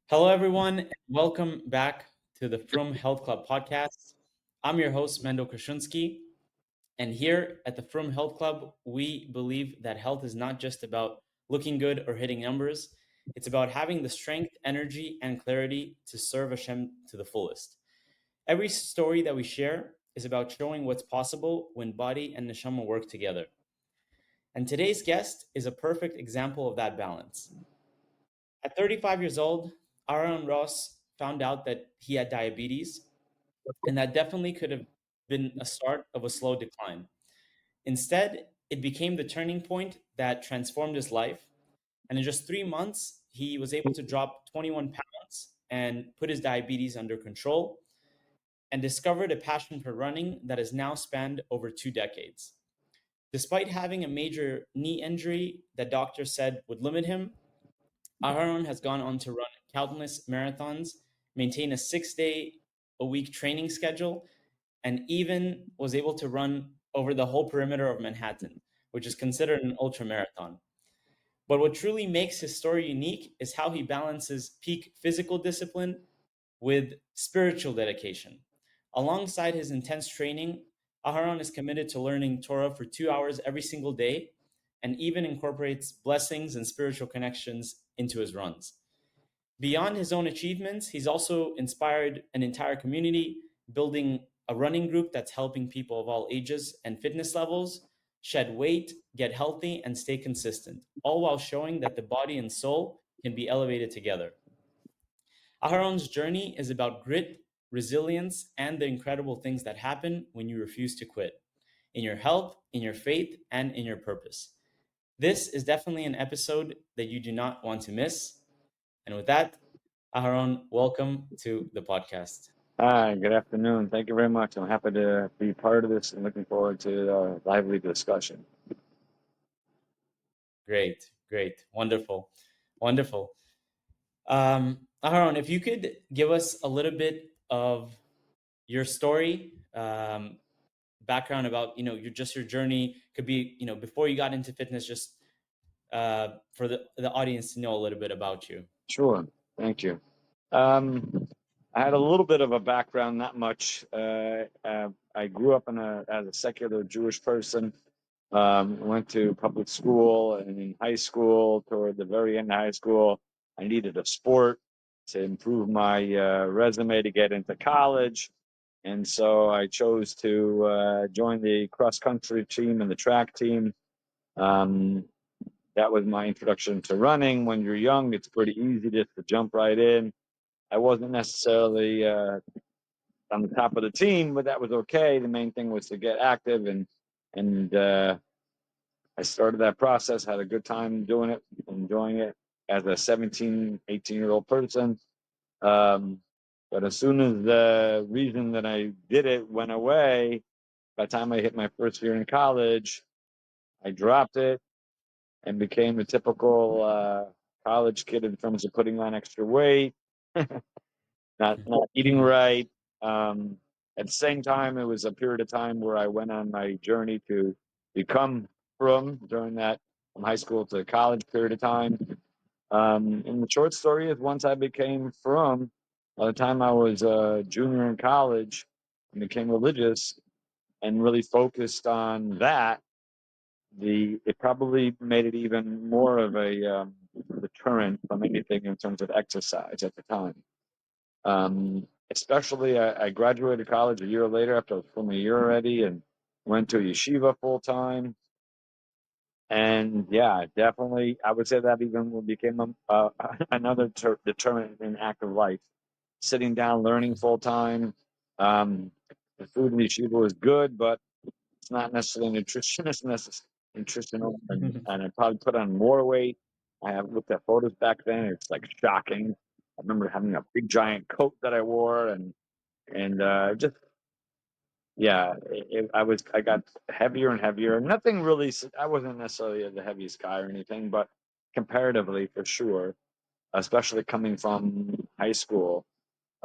Hello, everyone, and welcome back to the Frum Health Club podcast. I'm your host, Mendo Krashunsky, and here at the Frum Health Club, we believe that health is not just about looking good or hitting numbers. It's about having the strength, energy, and clarity to serve Hashem to the fullest. Every story that we share is about showing what's possible when body and neshama work together. And today's guest is a perfect example of that balance. At 35 years old, Aharon Ross found out that he had diabetes, and that definitely could have been a start of a slow decline. Instead, it became the turning point that transformed his life. And in just 3 months, he was able to drop 21 pounds and put his diabetes under control and discovered a passion for running that has now spanned over 2 decades. Despite having a major knee injury that doctors said would limit him, Aharon has gone on to run countless marathons, maintain a 6 day a week training schedule, and even was able to run over the whole perimeter of Manhattan, which is considered an ultra marathon. But what truly makes his story unique is how he balances peak physical discipline with spiritual dedication. Alongside his intense training, Aharon is committed to learning Torah for 2 hours every single day and even incorporates blessings and spiritual connections into his runs. Beyond his own achievements, he's also inspired an entire community, building a running group that's helping people of all ages and fitness levels shed weight, get healthy, and stay consistent, all while showing that the body and soul can be elevated together. Aharon's journey is about grit, resilience, and the incredible things that happen when you refuse to quit in your health, in your faith, and in your purpose. This is definitely an episode that you do not want to miss. And with that, Aharon, welcome to the podcast. Hi, good afternoon. Thank you very much. I'm happy to be part of this and looking forward to a lively discussion. Great, great, wonderful, wonderful. Aharon, if you could give us a little bit of your story, background about your journey. Could be before you got into fitness, just for the audience to know a little bit about you. Sure. Thank you. Um, I had a little bit of a background, not much. I grew up as a secular Jewish person. Went to public school, and in high school, toward the very end of high school, I needed a sport to improve my resume to get into college. And so I chose to join the cross country team and the track team. Um, that was my introduction to running. When you're young, it's pretty easy just to jump right in. I wasn't necessarily on the top of the team, but that was okay. The main thing was to get active, and I started that process, had a good time doing it, enjoying it as a 17, 18-year-old person. Um, but as soon as the reason that I did it went away, by the time I hit my first year in college, I dropped it and became a typical college kid in terms of putting on extra weight, not eating right. At the same time, it was a period of time where I went on my journey to become Frum during that from high school to college period of time. And the short story is once I became Frum, by the time I was a junior in college and became religious and really focused on that, it probably made it even more of a deterrent from anything in terms of exercise at the time. Especially, I graduated college a year later after I was from a year already, and went to yeshiva full time. And yeah, definitely, I would say that even became another determinant in active life. Sitting down, learning full time. Um, the food in yeshiva was good, but it's not necessarily nutritional, and I probably put on more weight. I have looked at photos back then; it's like shocking. I remember having a big giant coat that I wore, and just yeah, I got heavier and heavier. Nothing really. I wasn't necessarily the heaviest guy or anything, but comparatively, for sure, especially coming from high school.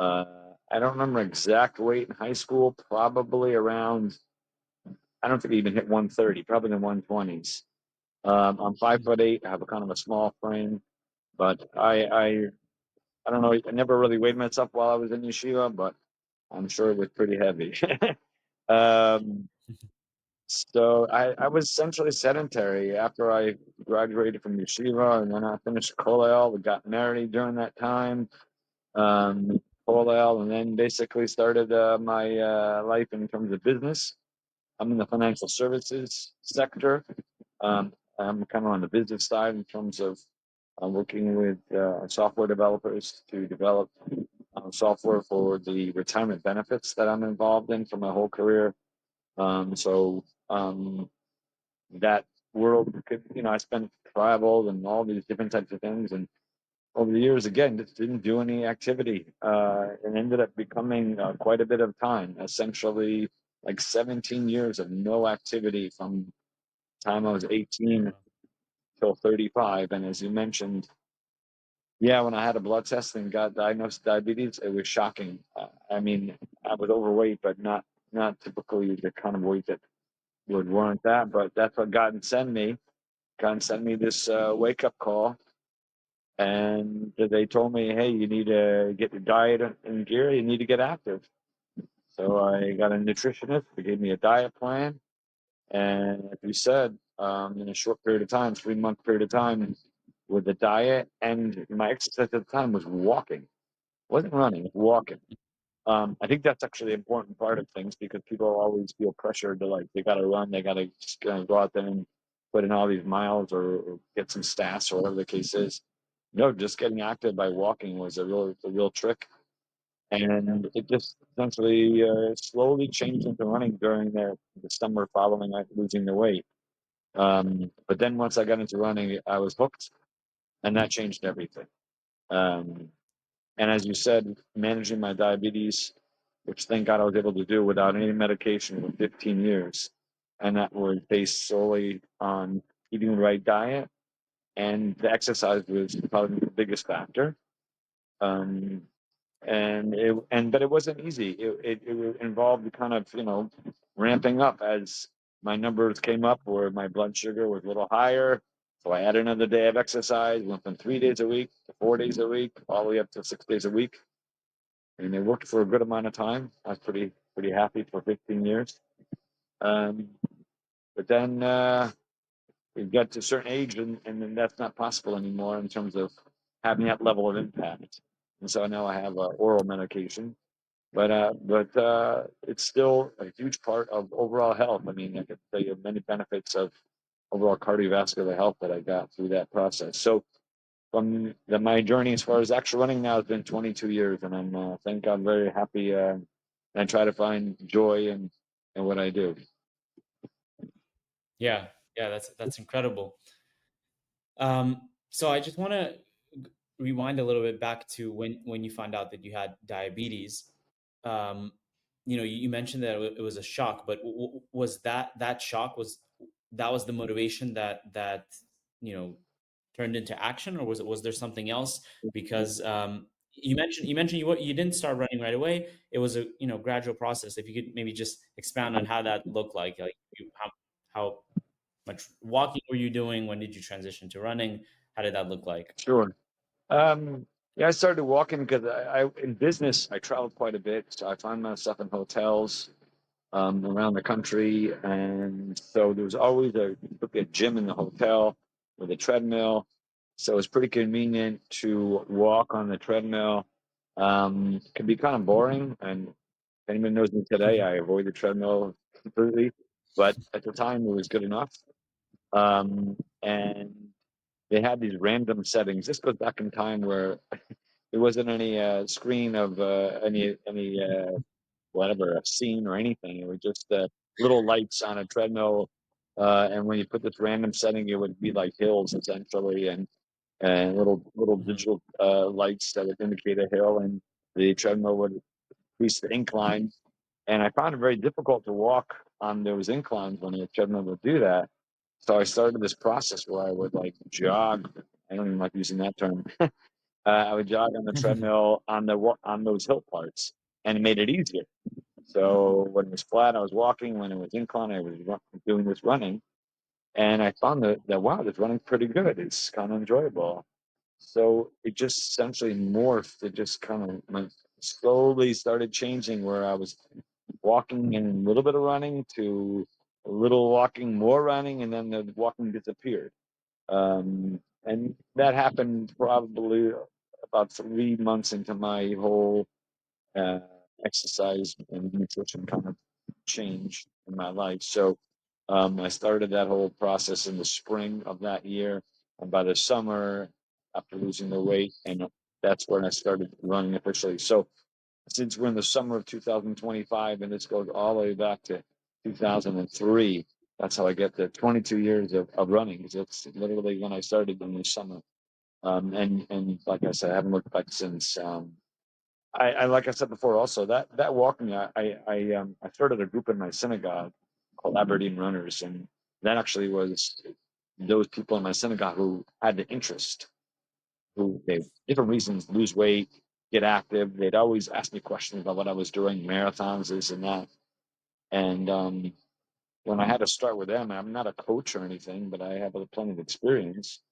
I don't remember exact weight in high school. Probably around. I don't think I even hit 130. Probably in the 120s. I'm 5'8". I have a kind of a small frame, but I I don't know. I never really weighed myself while I was in yeshiva, but I'm sure it was pretty heavy. um, so I was essentially sedentary after I graduated from yeshiva, and then I finished kollel. We got married during that time, kollel, and then basically started my life in terms of business. I'm in the financial services sector. I'm kind of on the business side in terms of working with software developers to develop software for the retirement benefits that I'm involved in for my whole career. So that world could, I spent travel and all these different types of things. And over the years, again, just didn't do any activity. And ended up becoming quite a bit of time, essentially like 17 years of no activity from time I was 18 Wow. till 35. And as you mentioned, yeah, when I had a blood test and got diagnosed with diabetes, it was shocking. I mean, I was overweight, but not typically the kind of weight that would warrant that. But that's what God sent me. God sent me this wake up call, and they told me, "Hey, you need to get your diet in gear. You need to get active." So I got a nutritionist. They gave me a diet plan, and as you said, in a short period of time, 3 month period of time, with the diet and my exercise at the time was walking. It wasn't running, it was walking. I think that's actually an important part of things because people always feel pressured to like they got to run, they got to go out there and put in all these miles or get some stats or whatever the case is. No, just getting active by walking was a real trick, and it just essentially slowly changed into running during the summer following losing the weight. But then once I got into running, I was hooked, and that changed everything. Um, and as you said, managing my diabetes, which thank God I was able to do without any medication for 15 years. And that was based solely on eating the right diet. And the exercise was probably the biggest factor. Um, but it wasn't easy. It involved kind of, ramping up as my numbers came up where my blood sugar was a little higher. So I added another day of exercise, went from 3 days a week to 4 days a week, all the way up to 6 days a week. And it worked for a good amount of time. I was pretty happy for 15 years. Um, but then we got to a certain age, and then that's not possible anymore in terms of having that level of impact. And so now I have oral medication, but it's still a huge part of overall health. I mean, I could tell you many benefits of overall cardiovascular health that I got through that process. So my journey as far as actual running now has been 22 years, and I'm thank God very happy. And I try to find joy in what I do. Yeah, yeah, that's incredible. So I just want to rewind a little bit back to when you found out that you had diabetes. Um, you mentioned that it was a shock, but was that shock was the motivation that you know turned into action, or was there something else? Because you mentioned you didn't start running right away. It was a gradual process. If you could maybe just expound on how that looked like how much walking were you doing? When did you transition to running? How did that look like? Sure. Yeah, I started walking because I in business I traveled quite a bit, so I found myself in hotels around the country, and so there was always a gym in the hotel with a treadmill, so it's pretty convenient to walk on the treadmill. It can be kind of boring, and if anyone knows me today, I avoid the treadmill completely, but at the time it was good enough. And they had these random settings. This goes back in time where there wasn't any screen of any whatever a scene or anything. It was just little lights on a treadmill, and when you put this random setting, it would be like hills essentially, and little Mhm. digital lights that would indicate a hill, and the treadmill would increase the incline. And I found it very difficult to walk on those inclines when the treadmill would do that. So I started this process where I would like jog. I don't even like using that term. I would jog on the treadmill on those hill parts, and it made it easier. So when it was flat, I was walking. When it was incline, I was doing this running, and I found that wow, this running's pretty good. It's kind of enjoyable. So it just essentially morphed. It just kind of slowly started changing where I was walking and a little bit of running to a little walking, more running, and then the walking disappeared. And that happened probably about 3 months into my whole uh, exercise and nutrition kind of change in my life. So I started that whole process in the spring of that year, and by the summer, after losing the weight, and that's when I started running officially. So since we're in the summer of 2025, and this goes all the way back to 2003, that's how I get the 22 years of running. Because it's literally when I started in the summer. And like I said, I haven't looked back since. I like I said before, also that walking, I started a group in my synagogue called Aberdeen Runners, and that actually was those people in my synagogue who had the interest, who they different reasons lose weight, get active. They'd always ask me questions about what I was doing, marathons, this and that. And when I had to start with them, I'm not a coach or anything, but I have plenty of experience.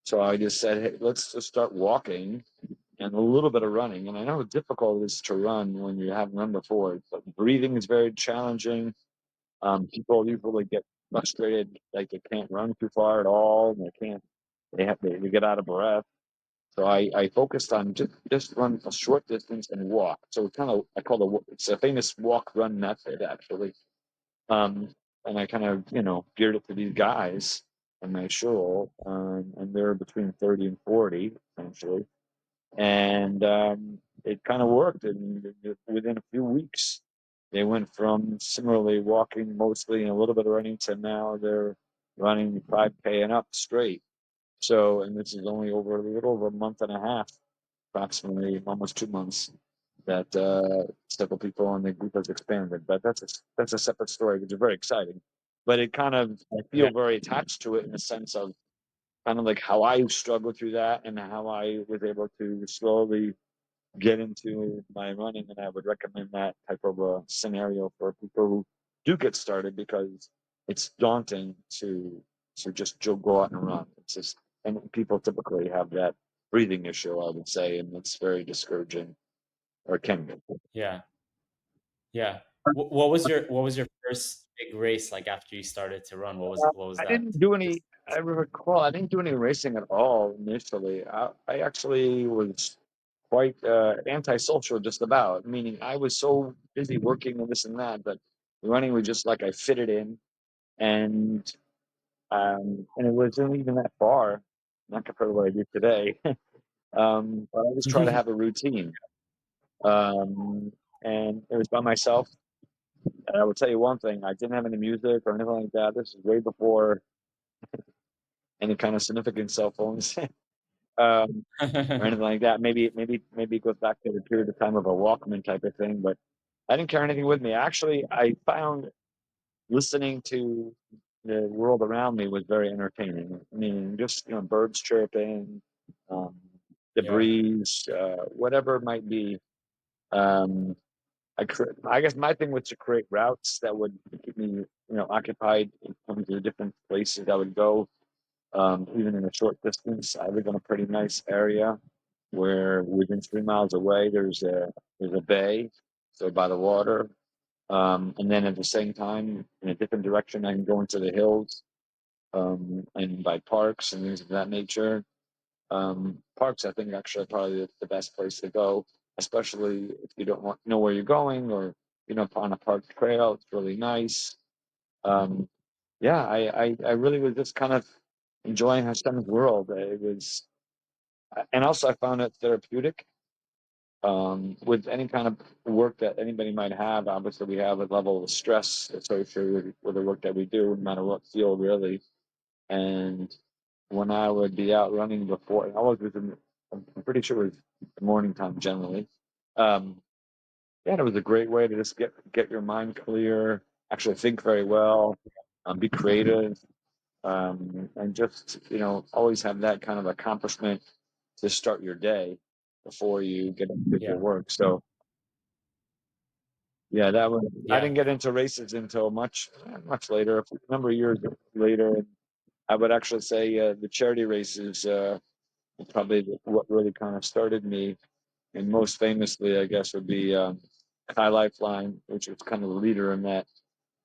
So I just said, hey, let's just start walking and a little bit of running. And I know how difficult it is to run when you haven't run before, but breathing is very challenging. People usually get frustrated, like they can't run too far at all, and they get out of breath. So I focused on just run a short distance and walk. So kind of I call it's a famous walk run method actually. Um, and I kind of geared it to these guys in my show, and they're between 30 and 40 essentially, and it kind of worked. And within a few weeks, they went from similarly walking mostly and a little bit of running to now they're running 5K and up straight. So, and this is only over a little over a month and a half, approximately almost 2 months, that several people in the group has expanded. But that's a separate story, which is very exciting. But it kind of I Ve- feel very attached to it in the sense of kind of like how I struggled through that and how I was able to slowly get into my running. And I would recommend that type of a scenario for people who do get started because it's daunting to just go out and run. It's just, and people typically have that breathing issue, I would say, and it's very discouraging, or can be. Yeah, yeah. What was your first big race like after you started to run? What was I that? didn't do any. Just I recall I didn't do any racing at all initially. I actually was quite antisocial, just about. Meaning, I was so busy working and this and that, but running was just like I fitted in, and and it wasn't even that far, not compared to what I do today. But I just try to have a routine, um, and it was by myself. And I will tell you one thing: I didn't have any music or anything like that. This is way before any kind of significant cell phones, or anything like that. Maybe it goes back to the period of time of a Walkman type of thing, but I didn't carry anything with me. Actually, I found listening to the world around me was very entertaining. I mean, just birds chirping, um, the yeah, breeze, whatever it might be. Um, I guess my thing was to create routes that would keep me, occupied in terms of the different places I would go, even in a short distance. I live in a pretty nice area where within 3 miles away there's a bay, so by the water. And then at the same time, in a different direction, I can go into the hills, and by parks and things of that nature. Parks, I think, actually are probably the best place to go, especially if you don't know where you're going, or on a park trail. It's really nice. Um, yeah, I really was just kind of enjoying Hashem's world. It was, and also I found it therapeutic. With any kind of work that anybody might have, obviously we have a level of stress associated with the work that we do, no matter what field, really. And when I would be out running before, I always was I'm pretty sure it was the morning time generally. Um, yeah, it was a great way to just get your mind clear, actually think very well, be creative, and just always have that kind of accomplishment to start your day before you get into your yeah, work. So yeah, that was. I yeah, didn't get into races until much later, a number of years later. And I would actually say the charity races. Probably what really kind of started me, and most famously, I guess, would be High Lifeline, which was kind of the leader in that.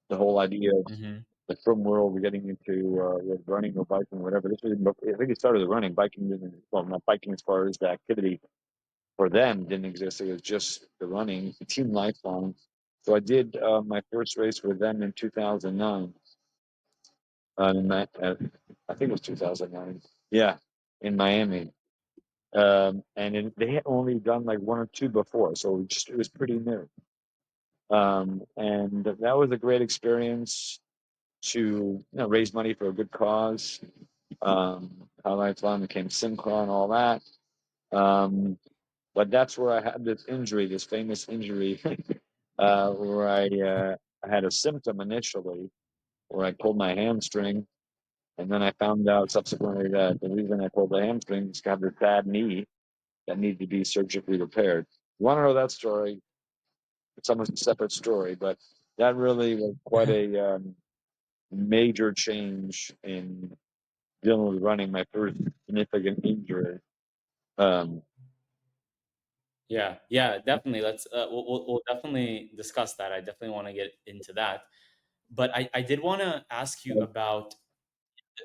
The whole idea of Mm-hmm. the Frum world, getting into running or biking or whatever. This was, I think it started with running. Biking didn't, well, not biking as far as the activity for them didn't exist. It was just the running, the Team Lifeline. So I did my first race with them in 2009. In that, I think it was 2009. Yeah, in Miami. They had only done like one or two before, so it was pretty new. And that was a great experience to raise money for a good cause. How Lifeline became Simcha and all that. Um, but that's where I had this injury, this famous injury, where I had a symptom initially where I pulled my hamstring, and then I found out subsequently that the reason I pulled the hamstring is I have this bad knee that needed to be surgically repaired. You want to know that story? It's almost a separate story, but that really was quite a major change in dealing with running, my first significant injury. Um, Yeah, yeah, definitely. We'll definitely discuss that. I definitely want to get into that. But I did want to ask you about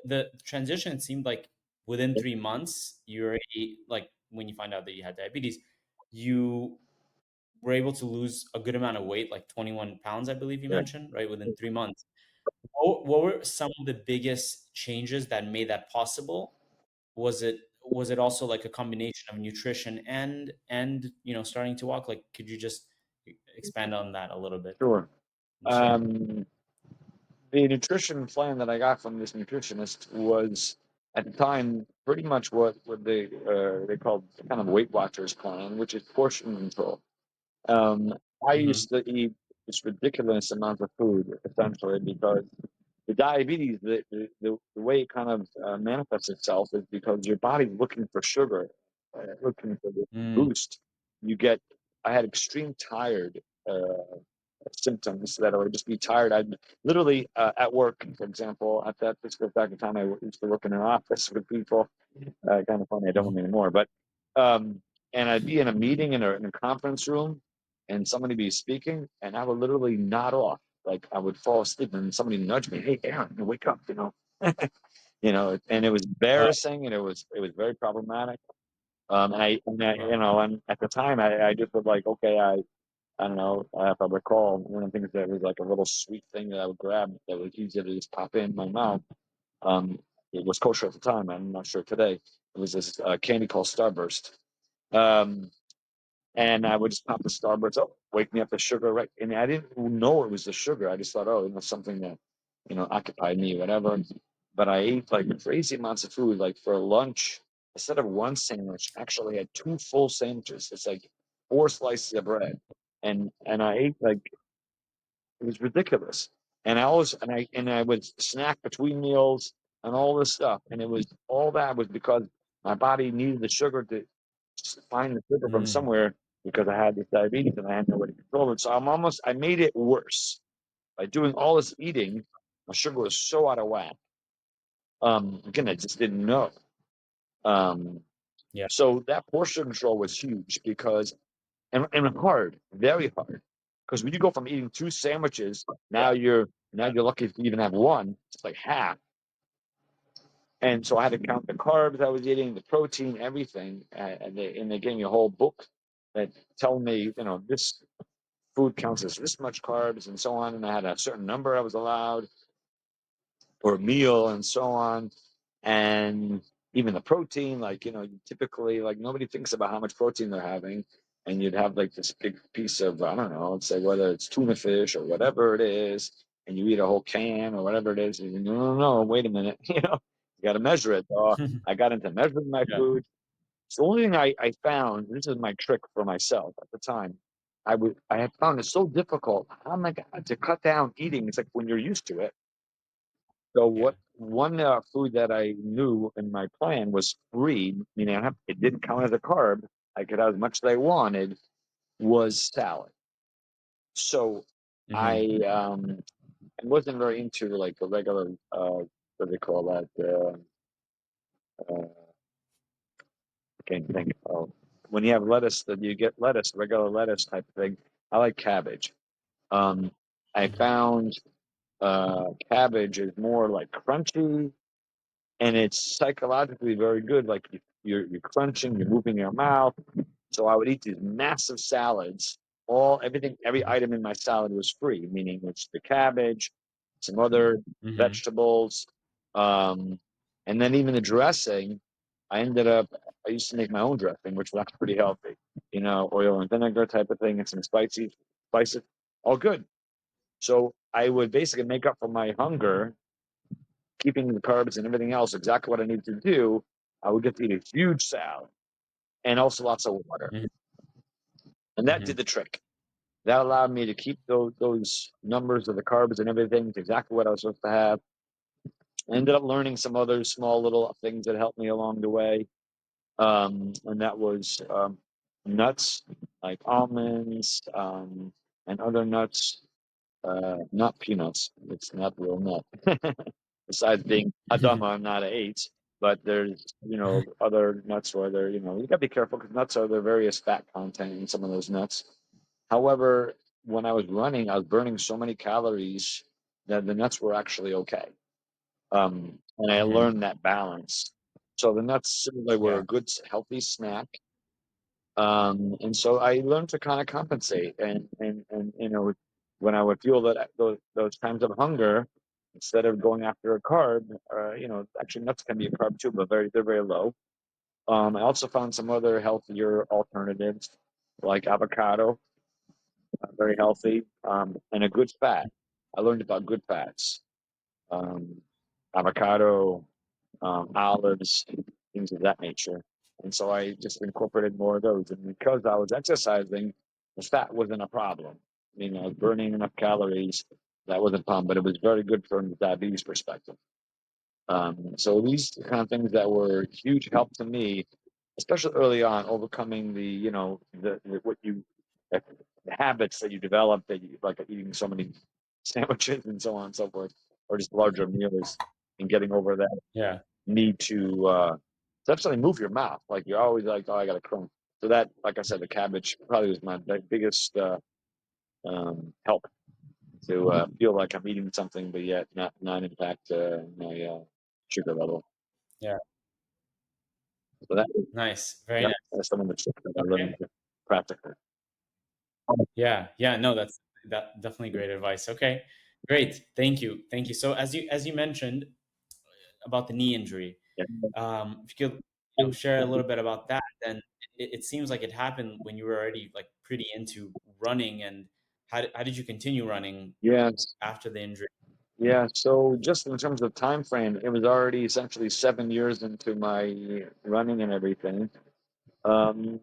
the transition. It seemed like within 3 months, you already, like, when you find out that you had diabetes, you were able to lose a good amount of weight, like 21 pounds, I believe you yeah, mentioned, right? Within 3 months. What were some of the biggest changes that made that possible? Was it also like a combination of nutrition and starting to walk? Like, could you just expand on that a little bit sure. and share? Um, the nutrition plan that I got from this nutritionist was at the time pretty much what they called kind of Weight Watchers plan, which is portion control. Um, I Hmm. used to eat this ridiculous amount of food essentially because the diabetes, the way it kind of manifests itself is because your body's looking for sugar, looking for the Mm, boost. You get, I had extreme tired symptoms that I would just be tired. I'd literally at work, for example, at that particular back in time, I used to work in an office with people. Kind of funny, I don't mhm, anymore, but um, and I'd be in a meeting in a conference room, and somebody be speaking, and I would literally nod off, like I would fall asleep, and somebody nudge me, "Hey, Aaron, wake up!" And it was uh, embarrassing, and it was very problematic. wow. And at the time, I just was like, okay, I don't know if I recall, one of the things that was like a little sweet thing that I would grab that was easy to just pop in my mouth. Um, it was kosher at the time. I'm not sure today. It was this candy called Starburst. Um, and I would just pop the Starburst. Oh, wake me up the sugar, right? And I didn't know it was the sugar. I just thought, oh, something that occupied me, whatever. But I ate like crazy amounts of food. Like for lunch, instead of one sandwich, actually I had two full sandwiches. It's like four slices of bread, and I ate like it was ridiculous. And I would snack between meals and all this stuff. And it was all that was because my body needed the sugar to find the sugar from Mm, somewhere because I had this diabetes and I had no way to control it. So I made it worse by doing all this eating. My sugar was so out of whack. Again, I just didn't know. Um, yeah. so that portion control was huge because and hard, very hard. Because when you go from eating two sandwiches, now you're lucky if you even have one. It's like half. And so I had to count the carbs I was eating, the protein, everything, and they gave me a whole book that told me, this food counts as this much carbs and so on. And I had a certain number I was allowed or meal and so on. And even the protein, like, typically, like, nobody thinks about how much protein they're having. And you'd have like this big piece of, I don't know, let's say whether it's tuna fish or whatever it is, and you eat a whole can or whatever it is. And you, no, no, no, wait a minute, you got to measure it. So I got into measuring my Yeah. food. So the only thing I found, this is my trick for myself at the time, I had found it so difficult. Oh my God, to cut down eating. It's like when you're used to it. So Yeah. what one food that I knew in my plan was free, meaning it didn't count as a carb. I could have as much as I wanted. Was salad. So Hmm. I I wasn't very into like the regular what do they call that can't think. Oh, when you have lettuce, that you get lettuce, regular lettuce type thing. I like cabbage. Um, I Mhm. found cabbage is more like crunchy, and it's psychologically very good. Like you're crunching, you're moving your mouth. So I would eat these massive salads. Every item in my salad was free, meaning it's the cabbage, some other Mhm. vegetables, um, and then even the dressing. I ended up. I used to make my own dressing, which was actually pretty healthy. Oil and vinegar type of thing, and some spices, all good. So I would basically make up for my hunger, keeping the carbs and everything else exactly what I needed to do. I would get to eat a huge salad and also lots of water, Mhm. and that did Mhm. the trick. That allowed me to keep those numbers of the carbs and everything to exactly what I was supposed to have. I ended up learning some other small little things that helped me along the way, and that was nuts like almonds and other nuts, not peanuts. It's not real nut. Besides being Adama, not a eight, but there's other nuts where they're you gotta be careful because nuts are there various fat content in some of those nuts. However, when I was running, I was burning so many calories that the nuts were actually okay. And I Mhm. learned that balance. So the nuts certainly were Yeah. a good, healthy snack. And so I learned to kind of compensate. And when I would feel that those times of hunger, instead of going after a carb, actually nuts can be a carb too, but they're very low. I also found some other healthier alternatives like avocado, very healthy, and a good fat. I learned about good fats, um, avocado, olives, things of that nature. And so I just incorporated more of those. And because I was exercising, the fat wasn't a problem. I was burning enough calories. That wasn't a problem, but it was very good from the diabetes perspective. So these are the kind of things that were huge help to me, especially early on, overcoming the what you the habits that you develop that you like eating so many sandwiches and so on and so forth, or just larger meals, and getting over that Yeah. need to essentially move your mouth. Like you're always like, oh, I got a crumb. So that, like I said, the cabbage probably was my biggest help to feel like I'm eating something, but yet not impact my sugar level. Yeah. So that, Nice. Very yep, nice. that's some of the tricks that I Okay. learned practically. Yeah. Yeah. No, that definitely great advice. Okay. Great. Thank you. Thank you. So as you mentioned about the knee injury, Yeah. if you could share a little bit about that, then it seems like it happened when you were already like pretty into running. And how did you continue running Yes. after the injury? Yeah. So just in terms of time frame, it was already essentially 7 years into my running and everything. Um,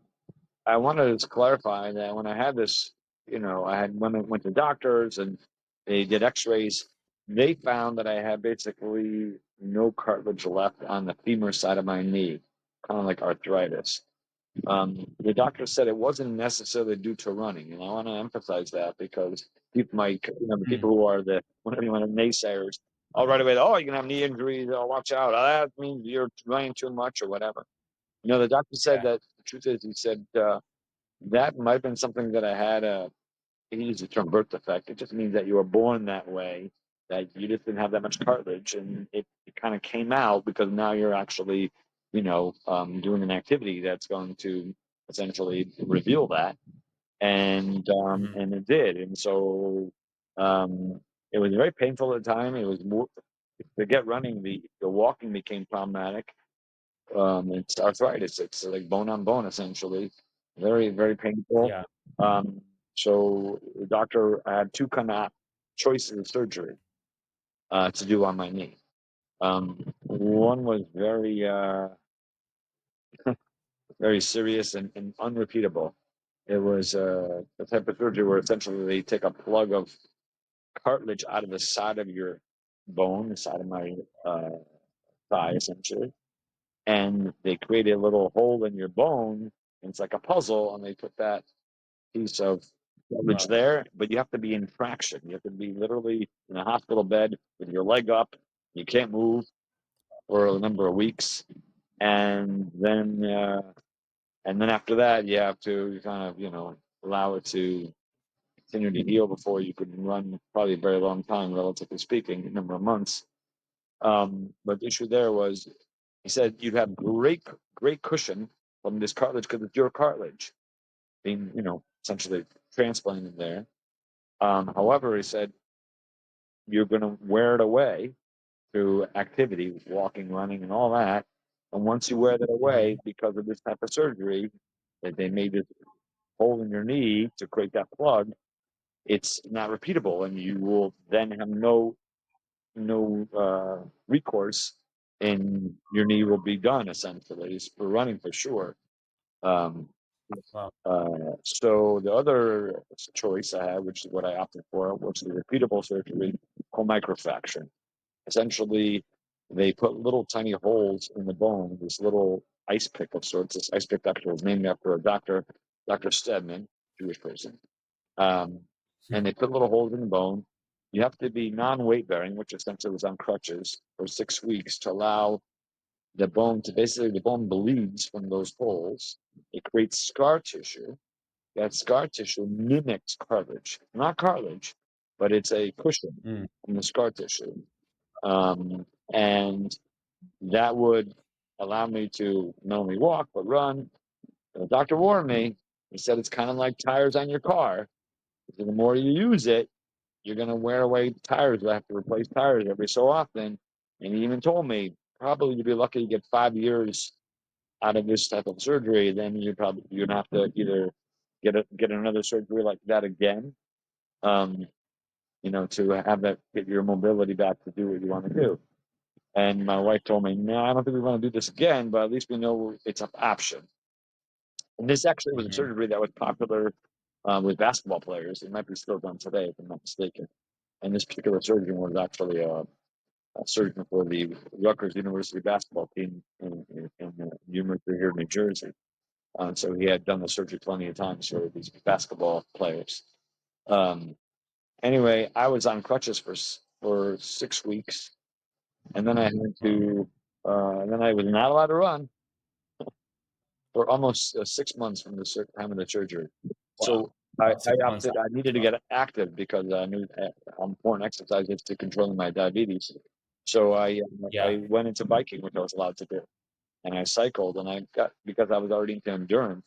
I wanted to just clarify that when I had this, when I went to doctors and they did X-rays, they found that I had basically no cartilage left on the femur side of my knee, kind of like arthritis. The doctor said it wasn't necessarily due to running, and I want to emphasize that because people might, the Mm, people who are the whatever you want to naysayers, all right away, oh, you're gonna have knee injuries, oh, watch out, that means you're running too much or whatever. The doctor said yeah. that the truth is, he said that might have been something that I had he used the term birth defect. It just means that you were born that way, that you just didn't have that much cartilage, and it kind of came out because now you're actually, doing an activity that's going to essentially reveal that, Hmm. and it did, and so um, it was very painful at the time. It was more to get running. The walking became problematic. It's arthritis. It's like bone on bone, essentially. Very, very painful. Yeah. Um, so the doctor had two kind of choices of surgery to do on my knee. One was very serious and unrepeatable. It was the type of surgery where essentially they take a plug of cartilage out of the side of your bone, the side of my uh, thigh, essentially, and they create a little hole in your bone. And it's like a puzzle, and they put that piece of cartilage Wow. there. But you have to be in traction. You have to be literally in a hospital bed with your leg up. You can't move for a number of weeks, and then And then after that, you have to kind of, allow it to continue to heal before you could run probably a very long time, relatively speaking, a number of months. But the issue there was, he said you'd have great cushion from this cartilage because it's your cartilage being, essentially transplanted there. However, he said you're going to wear it away through activity, walking, running, and all that. And once you wear that away, Hmm. because of this type of surgery, that they made this hole in your knee to create that plug, it's not repeatable, and you will then have no recourse, and your knee will be done essentially. It's for running for sure. Um, Wow. so the other choice I had, which is what I opted for, was the repeatable surgery called microfracture. Essentially, they put little tiny holes in the bone, this little ice pick of sorts. This ice pick actually was named after a doctor, Dr. Stedman, Jewish person. And they put little holes in the bone. You have to be non-weight bearing, which essentially was on crutches for 6 weeks to allow the bone to basically, the bone bleeds from those holes. It creates scar tissue. That scar tissue mimics cartilage, not cartilage, but it's a cushion Mm. in the scar tissue. And that would allow me to not only walk but run. The doctor warned me. He said it's kind of like tires on your car. The more you use it, you're going to wear away tires. You have to replace tires every so often. And he even told me probably you'd be lucky to get 5 years out of this type of surgery. Then you're gonna have to either get another surgery like that again, um, to have that get your mobility back to do what you want to do. And my wife told me, no, I don't think we want to do this again, but at least we know it's an option. And this actually was a Hmm. surgery that was popular with basketball players. It might be still done today, if I'm not mistaken. And this particular surgeon was actually a surgeon for the Rutgers University basketball team in University here in New Jersey. So he had done the surgery plenty of times for these basketball players. Um, anyway, I was on crutches for 6 weeks, and then I had Wow. and then I was not allowed to run for almost 6 months from the time of the surgery. Wow. So I 6 months opted. out. I needed to Wow. get active because I knew how important exercise is to controlling my diabetes. So I Yeah. went into biking, which I was allowed to do, and I cycled, and I got because I was already into endurance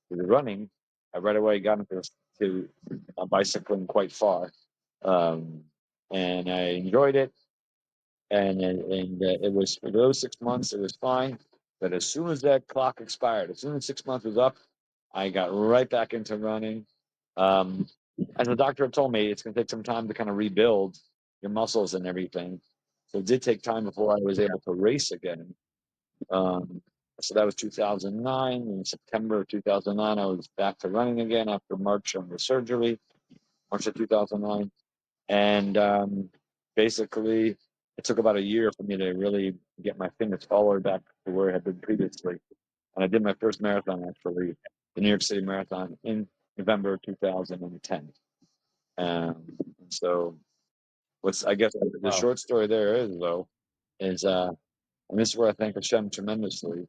with the running. I right away got into bicycling quite far, um, and I enjoyed it. And it was for those 6 months, it was fine. But as soon as that clock expired, as soon as 6 months was up, I got right back into running. Um, as the doctor had told me, it's going to take some time to kind of rebuild your muscles and everything. So it did take time before I was able to race again. Um, so that was 2009. In September of 2009, I was back to running again after March of the surgery, March of 2009. And basically, it took about a year for me to really get my fitness all the way back to where it had been previously. And I did my first marathon, actually, the New York City Marathon, in November of 2010. So, I guess the Wow. short story there is, though, is, and this is where I thank Hashem tremendously,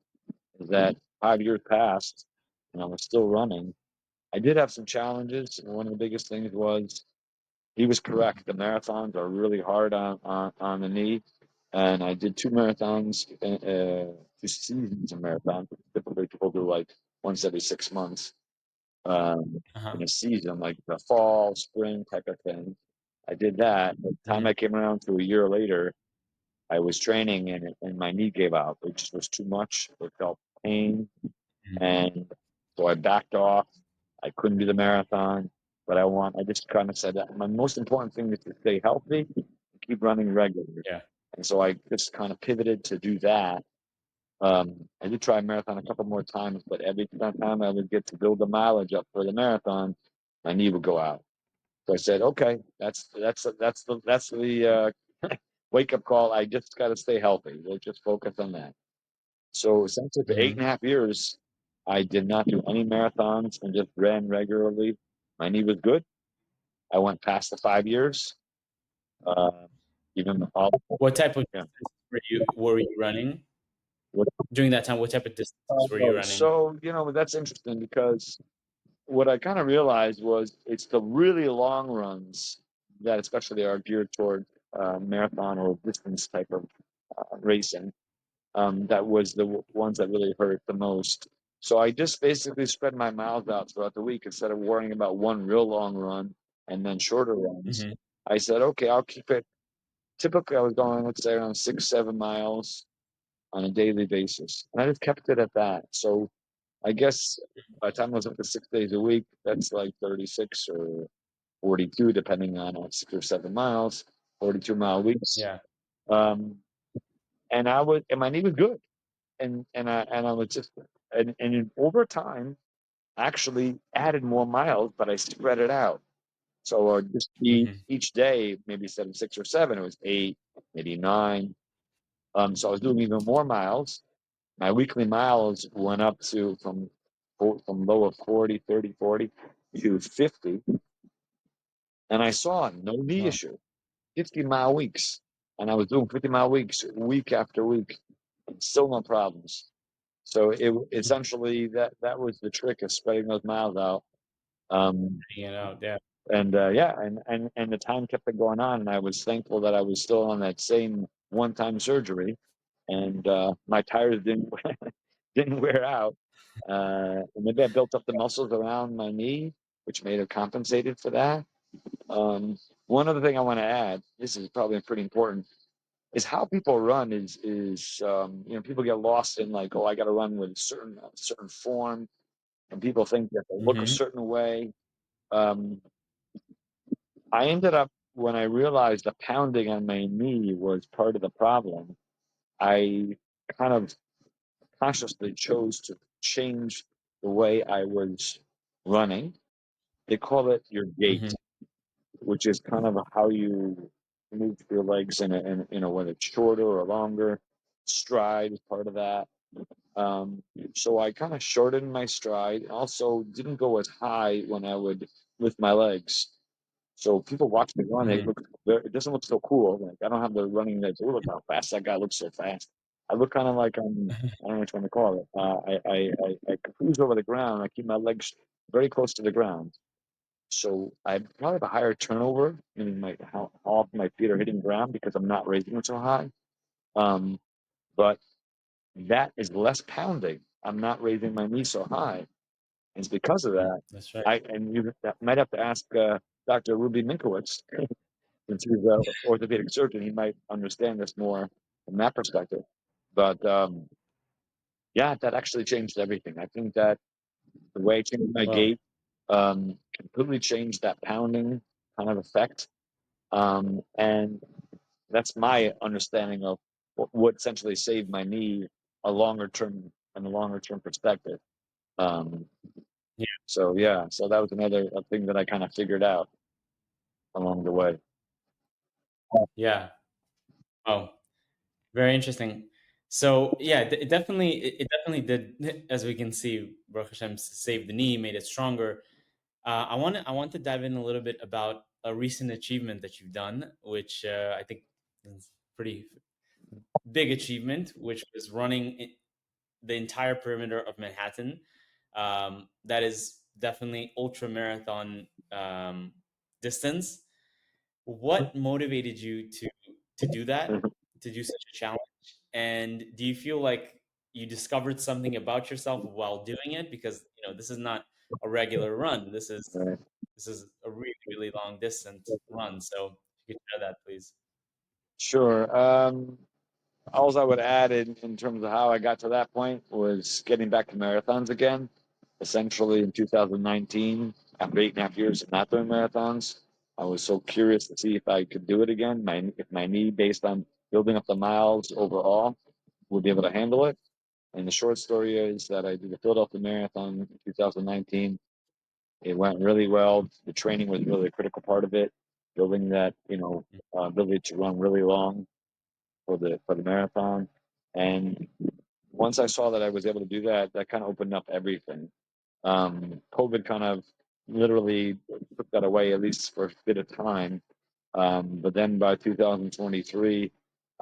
is that 5 years passed and I was still running. I did have some challenges. And one of the biggest things was he was correct. The marathons are really hard on the knee. And I did two marathons, 2 seasons of marathons. Typically, people do like once every 6 months Uh-huh. in a season, like the fall, spring type of thing. I did that. By the time Hmm. I came around to a year later, I was training and my knee gave out. It just was too much. It felt pain. And so I backed off. I couldn't do the marathon, but I just kind of said that my most important thing is to stay healthy and keep running regularly. Yeah. And so I just kind of pivoted to do that. I did try a marathon a couple more times, but every time I would get to build the mileage up for the marathon, my knee would go out. So I said, okay, that's the wake up call. I just got to stay healthy. We'll just focus on that. So essentially, for eight Hmm. and a half years, I did not do any marathons and just ran regularly. My knee was good. I went past the 5 years. Uh, even all, What type of yeah. distance were you running? During that time, what type of distances were you running? So, that's interesting because what I kind of realized was it's the really long runs that especially are geared toward marathon or distance type of racing. That was the ones that really hurt the most. So I just basically spread my miles out throughout the week instead of worrying about one real long run and then shorter runs. Hmm. I said, okay, I'll keep it. Typically, I was going, let's say, around 6, 7 miles on a daily basis, and I just kept it at that. So I guess by the time I was up to 6 days a week, that's like 36 or 42, depending on 6 or 7 miles, 42-mile weeks. Yeah. Um, and my knee was good, and I was just, and over time, actually added more miles, but I spread it out. So just Hmm. each day, maybe instead of 6 or 7, it was 8, maybe 9. So I was doing even more miles. My weekly miles went up to from low of 40, 30, 40 to 50. And I saw no knee Wow. issue, 50-mile weeks. And I was doing 50-mile weeks week after week, and still no problems. So it essentially that was the trick of spreading those miles out. Um, You know, yeah. and yeah, and the time kept it going on, and I was thankful that I was still on that same one-time surgery, and my tires didn't wear out. And maybe I built up the muscles around my knee, which may have compensated for that. One other thing I want to add, this is probably pretty important, is how people run is people get lost in like, oh, I got to run with a certain form, and people think that they look a Hmm. certain way. Um, I ended up when I realized the pounding on my knee was part of the problem. I kind of consciously chose to change the way I was running. They call it your gait, Hmm. which is kind of how you move your legs whether it's shorter or longer. Stride is part of that. So I kind of shortened my stride. Also, didn't go as high when I would lift my legs. So people watch me run. Hmm. It doesn't look so cool. Like I don't have the running legs. Oh, look how fast that guy looks so fast. I look kind of like I don't know which one to call it. I cruise over the ground. I keep my legs very close to the ground. So I probably have a higher turnover, meaning how often my feet are hitting ground because I'm not raising them so high. Um, but that is less pounding. I'm not raising my knee so high. And it's because of that. That's right. You might have to ask Dr. Ruby Minkowitz, since he's an orthopedic surgeon, he might understand this more from that perspective. But yeah, that actually changed everything. I think that the way I changed my Well, gait completely changed that pounding kind of effect. And that's my understanding of what essentially saved my knee a longer term perspective. Um, yeah. so yeah, so that was another thing that I kind of figured out along the way. Yeah. Oh, very interesting. So yeah, it definitely did, as we can see, Baruch Hashem saved the knee, made it stronger. I want to dive in a little bit about a recent achievement that you've done, which I think is pretty big achievement, which was running the entire perimeter of Manhattan. That is definitely ultra marathon distance. What motivated you to do that, to do such a challenge? And do you feel like you discovered something about yourself while doing it? Because this is not a regular run. This is Right. this is a really, really long distance run. So if you could share that, please. Sure. All I would add in terms of how I got to that point was getting back to marathons again. Essentially, in 2019, after 8.5 years of not doing marathons, I was so curious to see if I could do it again. If my knee, based on building up the miles overall, would be able to handle it. And the short story is that I did the Philadelphia Marathon in 2019. It went really well. The training was really a critical part of it, building that ability to run really long for the marathon. And once I saw that I was able to do that, that kind of opened up everything. COVID kind of literally took that away, at least for a bit of time. But then by 2023,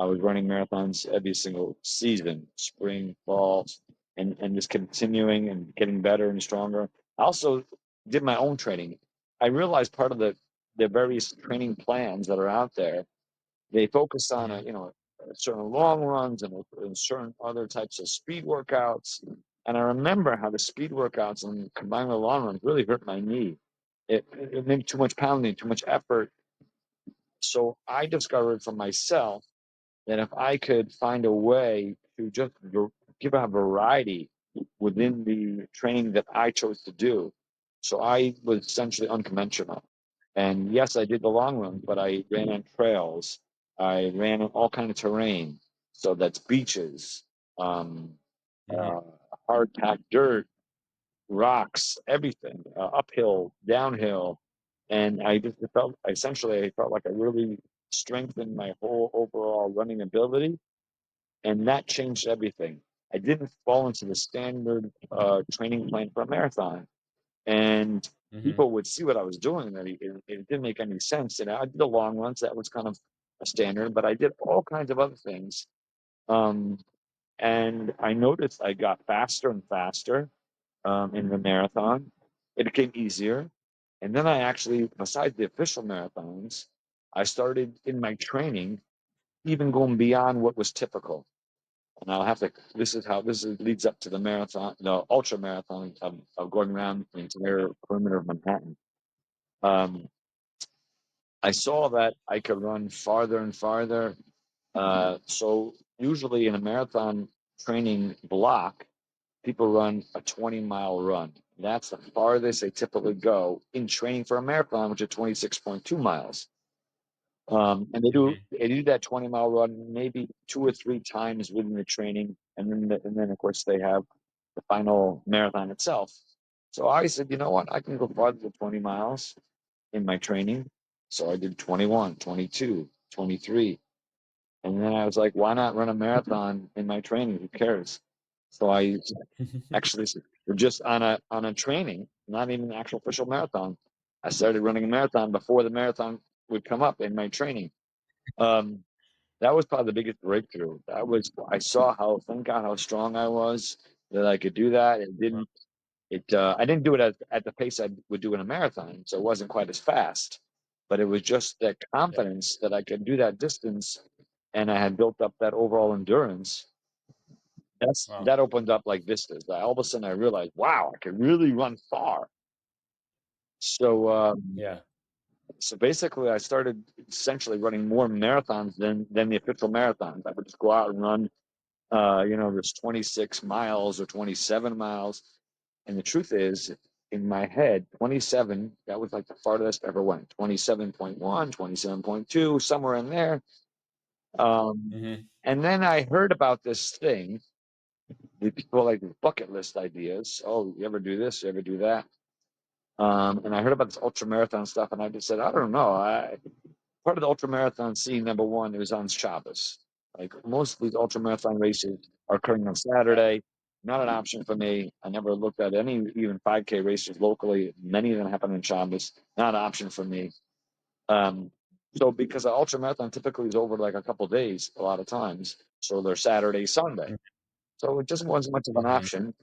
I was running marathons every single season, spring, fall, and just continuing and getting better and stronger. I also did my own training. I realized part of the various training plans that are out there, they focus on Hmm. certain long runs and certain other types of speed workouts. And I remember how the speed workouts and combined with the long runs really hurt my knee. It made too much pounding, too much effort. So I discovered for myself that if I could find a way to just give a variety within the training that I chose to do. So I was essentially unconventional. And yes, I did the long run, but I ran on trails. I ran on all kind of terrain. So that's beaches, um, Hmm. uh, hard packed dirt, rocks, everything, uphill, downhill. And I just felt, essentially, I felt like I really strengthened my whole overall running ability, and that changed everything. I didn't fall into the standard training plan for a marathon, and Hmm. people would see what I was doing, that it didn't make any sense. And I did the long runs; that was kind of a standard, but I did all kinds of other things. Um, and I noticed I got faster and faster in the marathon. It became easier. And then I actually, besides the official marathons, I started in my training even going beyond what was typical. And I'll have to, leads up to the marathon, the ultra marathon of going around the entire perimeter of Manhattan. Um, I saw that I could run farther and farther. So usually in a marathon training block, people run a 20-mile run. That's the farthest they typically go in training for a marathon, which is 26.2 miles. And Hmm. they do that 20-mile run maybe 2 or 3 times within the training, and then of course they have the final marathon itself. So I said, you know what, I can go farther than 20 miles in my training. So I did 21, 22, 23. And then I was like, why not run a marathon in my training? Who cares? So I actually just on a training, not even an actual official marathon. I started running a marathon before the marathon would come up in my training. Um, that was probably the biggest breakthrough. I saw how, thank God, how strong I was, that I could do that. I didn't do it at the pace I would do in a marathon, so it wasn't quite as fast. But it was just that Yeah. confidence that I could do that distance, and I had built up that overall endurance. Wow. That opened up like vistas. All of a sudden, I realized, wow, I could really run far. So, Yeah. so basically, I started essentially running more marathons than the official marathons. I would just go out and run, there's 26 miles or 27 miles. And the truth is, in my head, 27, that was like the farthest I ever went. 27.1, 27.2, somewhere in there. Hmm. And then I heard about this thing, the people like bucket list ideas. Oh, you ever do this? You ever do that? And I heard about this ultra marathon stuff, and I just said, I don't know. Part of the ultra marathon scene, number one, it was on Shabbos. Like most of these ultra marathon races are occurring on Yeah. Saturday. Not an option for me. I never looked at any even 5K races locally. Many of them happen on Shabbos. Not an option for me. Um, so because the ultra marathon typically is over like a couple of days, a lot of times. So they're Saturday, Sunday. So it just wasn't much of an Hmm. option.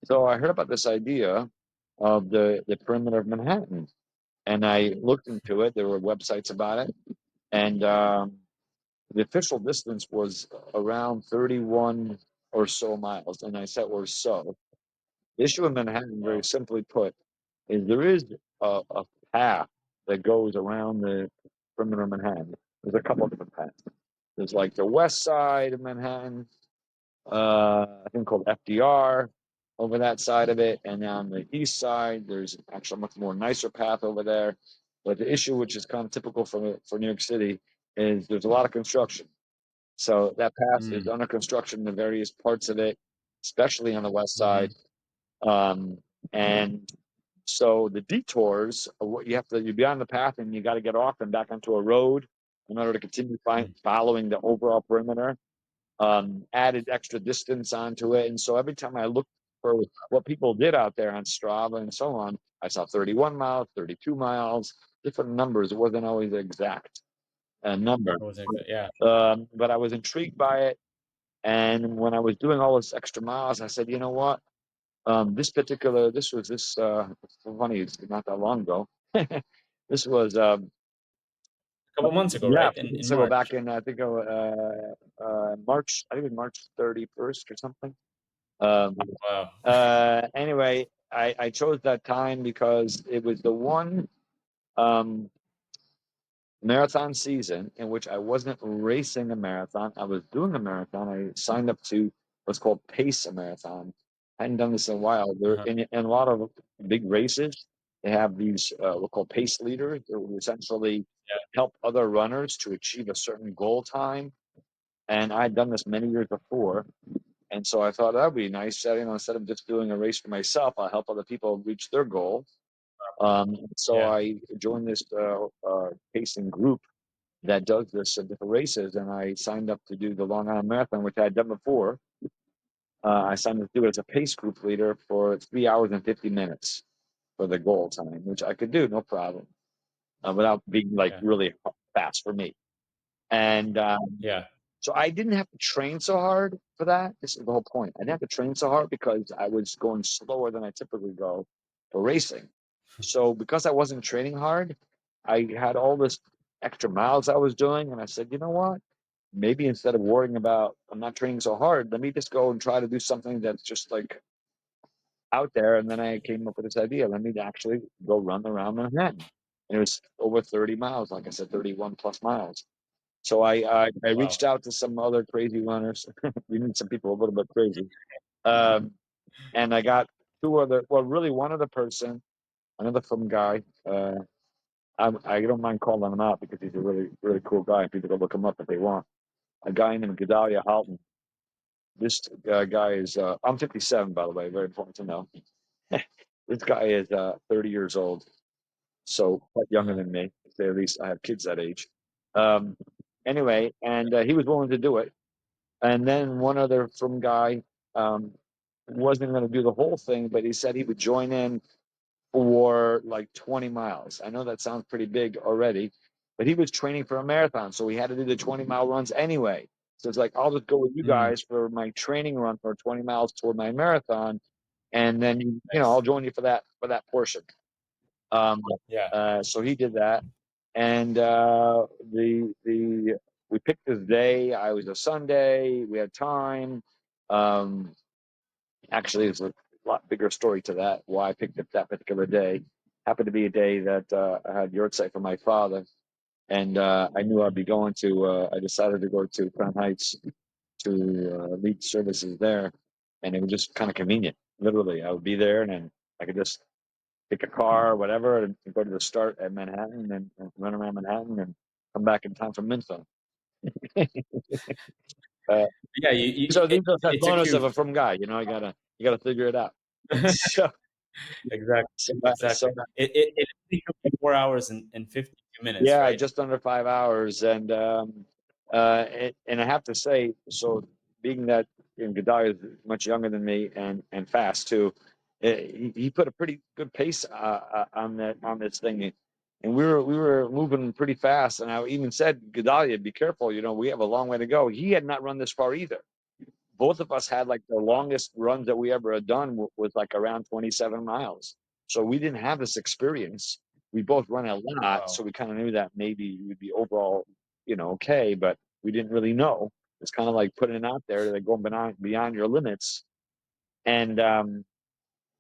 So I heard about this idea of the perimeter of Manhattan, and I looked into it. There were websites about it, and the official distance was around 31 or so miles. And I said, or so. The issue in Manhattan, very Wow. simply put, is there is a path that goes around the perimeter of Manhattan. There's a couple of different paths. There's like the west side of Manhattan, I think called FDR over that side of it. And on the east side, there's actually a much more nicer path over there. But the issue, which is kind of typical for New York City, is there's a lot of construction. So that path is Mm. under construction in the various parts of it, especially on the west side. Hmm. Um, and so the detours, what you be on the path and you got to get off and back onto a road in order to continue following the overall perimeter. Added extra distance onto it, and so every time I looked for what people did out there on Strava and so on, I saw 31 miles, 32 miles, different numbers. It wasn't always exact. number. It wasn't good. Yeah. But I was intrigued by it. And when I was doing all those extra miles, I said, you know what? It's funny, it's not that long ago. This was, A couple months ago, yeah, right? In so back March. in, I think, March, I think it was March 31st or something. Um, Wow. anyway, I chose that time because it was the one um, marathon season in which I wasn't racing a marathon. I was doing a marathon. I signed up to what's called Pace a Marathon. I hadn't done this in a while. There Uh-huh. in a lot of big races, they have these what called pace leaders that will essentially Yeah. help other runners to achieve a certain goal time. And I'd done this many years before. And so I thought that'd be nice. Instead of just doing a race for myself, I'll help other people reach their goal. So Yeah. I joined this pacing group that does this at different races, and I signed up to do the Long Island Marathon, which I had done before. I signed up to do it as a pace group leader for 3 hours and 50 minutes for the goal time, which I could do no problem without being like Yeah. really fast for me. And Yeah. so I didn't have to train so hard for that. This is the whole point. I didn't have to train so hard because I was going slower than I typically go for racing. So because I wasn't training hard, I had all this extra miles I was doing, and I said, you know what? Maybe instead of worrying about I'm not training so hard, let me just go and try to do something that's just like out there. And then I came up with this idea. Let me actually go run around Manhattan. And it was over 30 miles, like I said, 31 plus miles. So I Wow. reached out to some other crazy runners. We need some people a little bit crazy. Um, and I got two other, well, really one other person, another Frum guy. I don't mind calling him out because he's a really, really cool guy. People can look him up if they want. A guy named Gedalia Halton. This guy is, I'm 57, by the way, very important to know. This guy is 30 years old, so quite younger Uh-huh. than me. To say at least I have kids that age. Um, anyway, and he was willing to do it. And then one other from guy um, wasn't going to do the whole thing, but he said he would join in for like 20 miles. I know that sounds pretty big already, but he was training for a marathon, so he had to do the 20-mile runs anyway. So it's like, I'll just go with you Mm, guys for my training run for 20 miles toward my marathon, and then I'll nice. join you for that portion. Um, Yeah. so he did that, and the we picked this day. I was a Sunday. We had time. Um, Actually, there's a lot bigger story to that. Why I picked up that particular day happened to be a day that I had yahrzeit for my father, and I knew I'd be going to. I decided to go to Crown Heights to lead services there, and it was just kind of convenient. Literally, I would be there, and then I could just take a car or whatever and go to the start at Manhattan and run around Manhattan and come back in time for Minto. uh, Yeah. so these are the It took bonus you. of a from guy. You gotta figure it out. So Exactly. so Exactly. It only took you 4 hours and 52 minutes, yeah, right? just under 5 hours, and I have to say, so being that Godard is much younger than me and fast too, he put a pretty good pace on this thing, and we were moving pretty fast. And I even said, Gedalia, be careful, we have a long way to go. He had not run this far either. Both of us had like the longest runs that we ever had done was like around 27 miles. So we didn't have this experience. We both run a lot, Wow. so we kind of knew that maybe we'd be overall, okay, but we didn't really know. It's kind of like putting it out there, like going beyond your limits. And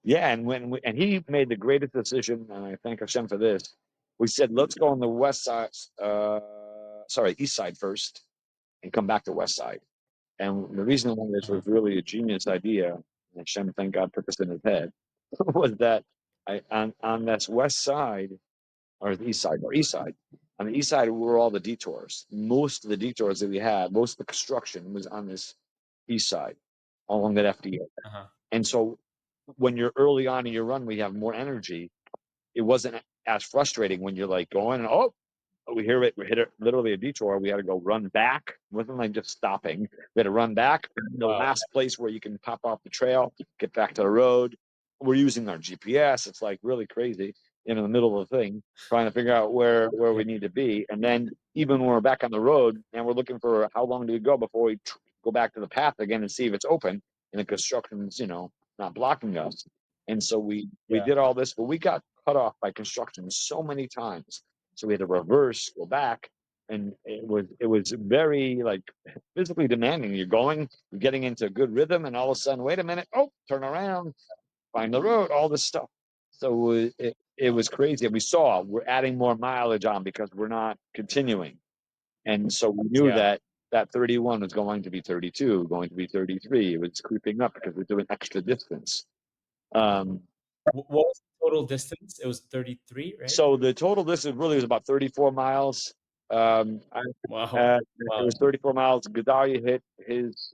yeah, and and he made the greatest decision, and I thank Hashem for this. We said, let's go on the west side, east side first, and come back to west side. And the reason why this Uh-huh. was really a genius idea, and Hashem, thank God, put this in his head, was that on this west side, or the east side, on the east side were all the detours. Most of the detours that we had, most of the construction was on this east side, along that FDA. Uh-huh. And so when you're early on in your run, we have more energy. It wasn't as frustrating when you're like going, oh, we hit it literally a detour. We had to go run back. It wasn't like just stopping. We had to run back. The Wow. last place where you can pop off the trail, get back to the road. We're using our GPS. It's like really crazy. in the middle of the thing, trying to figure out where Yeah. we need to be. And then even when we're back on the road and we're looking for how long do we go before we go back to the path again and see if it's open and the construction's, not blocking us. And so we Yeah. did all this, but we got cut off by construction so many times. So we had to reverse, go back, and it was very like physically demanding. You're getting into a good rhythm, and all of a sudden, wait a minute, oh, turn around, find the road, all this stuff. So it was crazy. And we saw we're adding more mileage on because we're not continuing. And so we knew Yeah. that 31 was going to be 32, going to be 33. It was creeping up because we're doing extra distance. Um, What was the total distance? It was 33, right? so the total distance really was about 34 miles. Wow. It was Wow. 34 miles. Gedalia hit his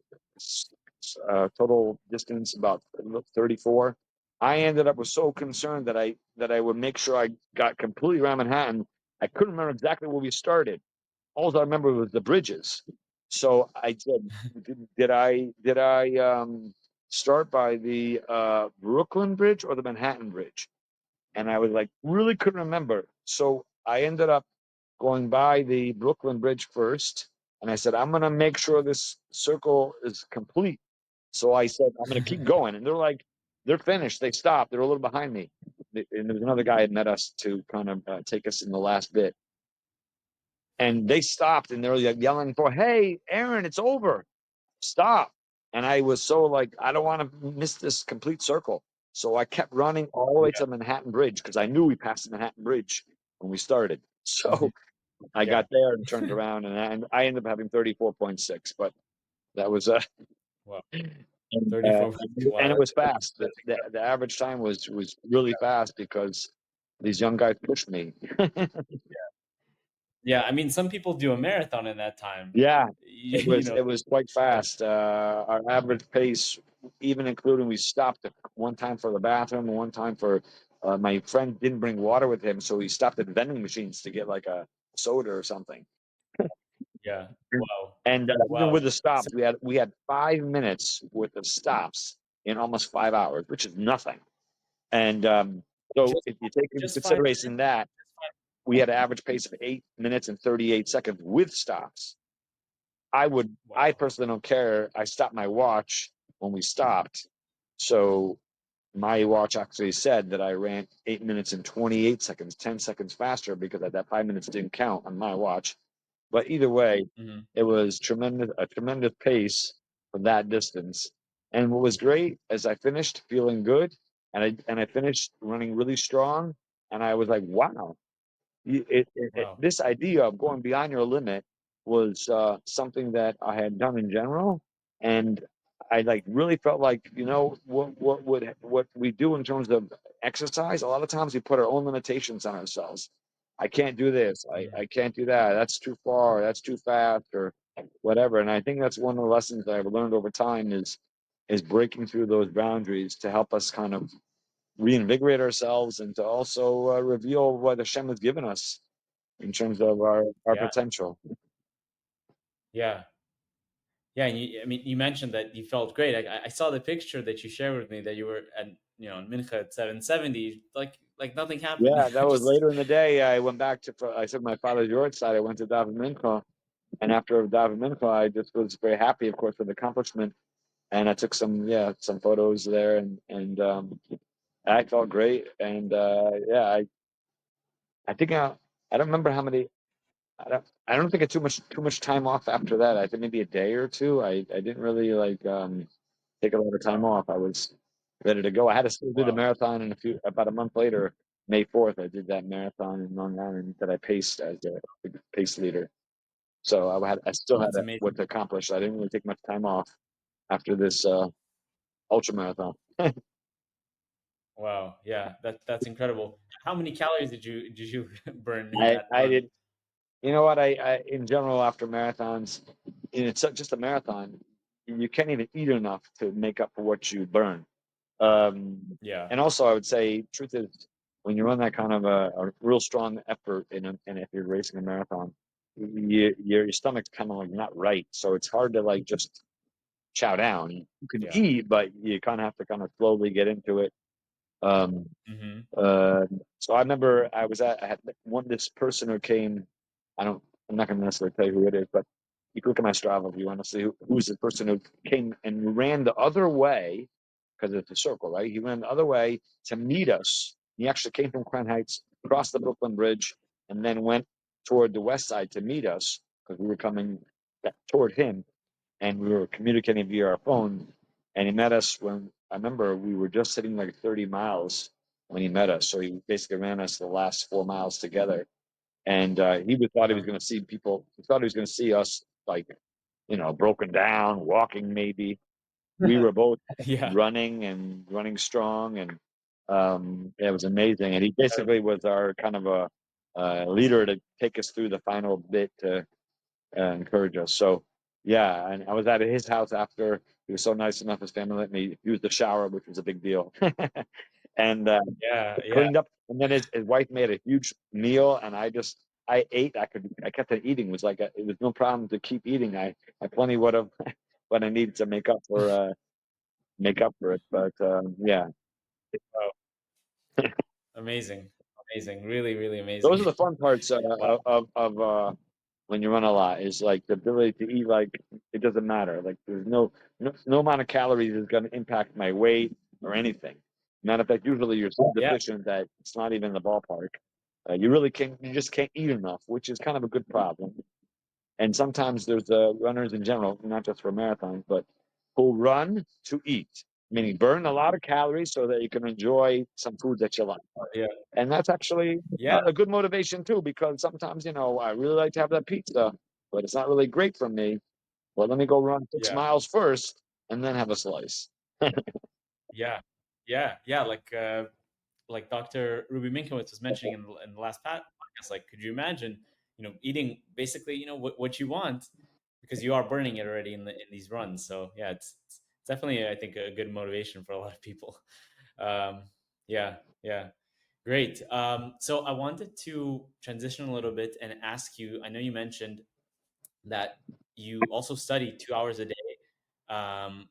total distance about 34. I ended up was so concerned that I would make sure I got completely around Manhattan. I couldn't remember exactly where we started. All I remember was the bridges. So I said, did I start by the Brooklyn Bridge or the Manhattan Bridge? And I was like, really couldn't remember. So I ended up going by the Brooklyn Bridge first. And I said, I'm going to make sure this circle is complete. So I said, I'm going to keep going. And they're like, they're finished. They stopped. They're a little behind me. And there was another guy had met us to kind of take us in the last bit. And they stopped and they were like yelling for, hey, Aaron, it's over. Stop. And I was so like, I don't want to miss this complete circle. So I kept running all the way Yeah. to Manhattan Bridge because I knew we passed the Manhattan Bridge when we started. Mhm. So I Yeah. got there and turned around and I ended up having 34.6, but that was Wow. and, uh, 34. Wow. and it was fast. The, That's the incredible. the average time was really fast because these young guys pushed me. Yeah. I mean, some people do a marathon in that time. Yeah, You, it you was know, it was quite yeah. fast. Our average pace, even including we stopped at one time for the bathroom, and one time for my friend didn't bring water with him, so he stopped at vending machines to get like a soda or something. Yeah. Wow. And even with Wow. the So stops, we had 5 minutes worth of stops in almost 5 hours, which is nothing. And so just if you take into just 5 minutes. consideration that we had an average pace of 8 minutes and 38 seconds with stops. I Wow. personally don't care. I stopped my watch when we stopped. So my watch actually said that I ran 8 minutes and 28 seconds, 10 seconds faster because that 5 minutes didn't count on my watch. But either way, Hmm. it was a tremendous pace for that distance. And what was great is I finished feeling good and I finished running really strong. And I was like, wow, Wow. this idea of going beyond your limit was something that I had done in general, and I like really felt like what we do in terms of exercise. A lot of times we put our own limitations on ourselves. I can't do this. I Hmm. can't do that. That's too far. That's too fast, or whatever. And I think that's one of the lessons that I've learned over time is breaking through those boundaries to help us kind of reinvigorate ourselves and to also reveal what Hashem has given us in terms of our Yeah. potential. Yeah. Yeah. And I mean, you mentioned that you felt great. I saw the picture that you shared with me that you were at, in Mincha at 770, like nothing happened. Yeah, that was Just, later in the day. I went back to, I took my father's yard side. I went to Daven Mincha. And after Daven Mincha, I just was very happy, of course, with the accomplishment. And I took some photos there and I felt great. And I think I don't remember how many, I don't think I took too much time off after that. I think maybe a day or two. I didn't really like take a lot of time wow. off. I was ready to go. I had to still do the Wow. marathon in about a month later, May 4th. I did that marathon in Long Island that I paced as the pace leader. So I still had That's what amazing. to accomplish. I didn't really take much time off after this ultra marathon. Wow. Yeah. That's incredible. How many calories did you burn in I that I run? did. You know what? I in general after marathons, it's just a marathon. You can't even eat enough to make up for what you burn. Um, Yeah. and also, I would say, truth is, when you run that kind of a real strong effort and if you're racing a marathon, your stomach's kind of like not right, so it's hard to like just chow down. You can Yeah. eat, but you kind of have to kind of slowly get into it. Um, Mm-hmm. so I remember I had this person who came. I'm not going to necessarily tell you who it is, but you can look at my Strava if you want to see who's the person who came and ran the other way because it's a circle, right? He ran the other way to meet us. He actually came from Crown Heights, crossed the Brooklyn Bridge, and then went toward the west side to meet us because we were coming toward him, and we were communicating via our phone. And he met us when I remember we were just sitting like 30 miles when he met us. So he basically ran us the last 4 miles together. And thought he was Uh-huh. going to see people. He thought he was going to see us like, broken down, walking maybe. We were both Yeah. running and running strong, and it was amazing. And he basically was our kind of a leader to take us through the final bit to encourage us. So yeah, and I was at his house after. He was so nice enough. His family let me use the shower, which was a big deal, and Yeah. Yeah. cleaned up. And then his wife made a huge meal, and I ate. I kept on eating. It was like it was no problem to keep eating. I plenty would have what I needed to make up for it. But yeah, Oh, amazing. Amazing. Really, really amazing. those are the fun parts Wow. of when you run a lot is like the ability to eat like it doesn't matter. Like there's no amount of calories is going to impact my weight or anything. Matter of fact, usually you're so Yeah. deficient that it's not even in the ballpark. You just can't eat enough, which is kind of a good problem. And sometimes there's runners in general, not just for marathons, but who run to eat, meaning burn a lot of calories so that you can enjoy some food that you like. Yeah. And that's actually Yeah. a good motivation too, because sometimes, I really like to have that pizza, but it's not really great for me. Well, let me go run six Yeah. miles first and then have a slice. Yeah. Yeah. Yeah. Like Dr. Ruby Minkowitz was mentioning in the last podcast, like, could you imagine, eating basically, what you want because you are burning it already in these runs. So yeah, it's definitely, I think, a good motivation for a lot of people. Um, yeah, yeah, great. So I wanted to transition a little bit and ask you. I know you mentioned that you also study 2 hours a day, um,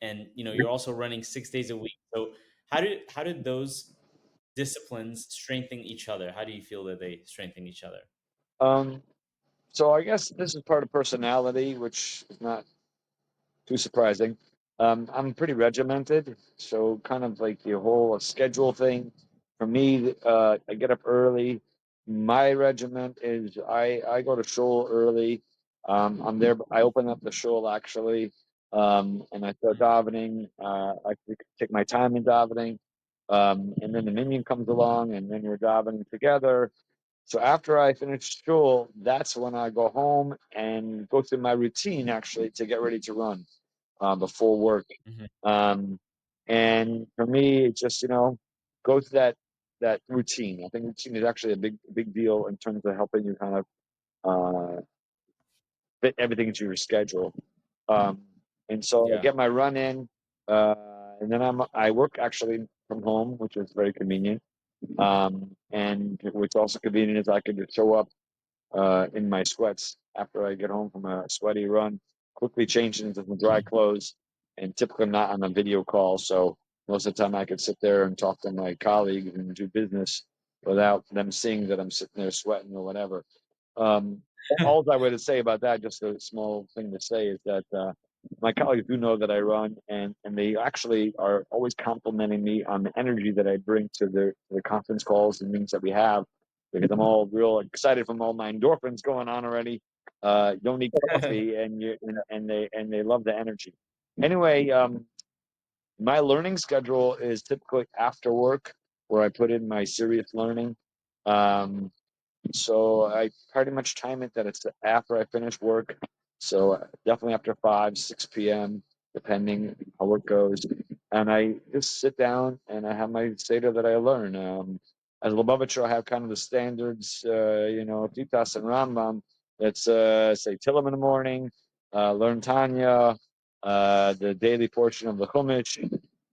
and you're also running 6 days a week. So how did those disciplines strengthen each other? How do you feel that they strengthen each other? Um, so I guess this is part of personality, which is not too surprising. I'm pretty regimented, so kind of like the whole schedule thing. For me, I get up early. My regiment is I go to shul early. I'm there. I open up the shul actually, and I start davening. I take my time in davening, and then the minion comes along, and then we're davening together. So after I finish shul, that's when I go home and go through my routine actually to get ready to run before work. Mhm. Um, and for me, it's just go through that routine. I think routine is actually a big deal in terms of helping you kind of uh, fit everything into your schedule. Um, and so I Yeah. get my run in, and then I work actually from home, which is very convenient. And what's also convenient is I can just show up in my sweats after I get home from a sweaty run, quickly change into some dry clothes, and typically I'm not on a video call. So most of the time I could sit there and talk to my colleagues and do business without them seeing that I'm sitting there sweating or whatever. Um, all I would say about that, just a small thing to say, is that my colleagues do know that I run, and they actually are always complimenting me on the energy that I bring to the conference calls and meetings that we have, because I'm all real excited from all my endorphins going on already. You don't need coffee, and they love the energy. Anyway, my learning schedule is typically after work, where I put in my serious learning. Um, so I pretty much time it that it's after I finish work. So definitely after 5, 6 p.m., depending how work goes. And I just sit down and I have my Seder that I learn. As Lubavitcher, I have kind of the standards, Titas and Rambam. That's say Tillim in the morning, learn Tanya, the daily portion of the Chumash,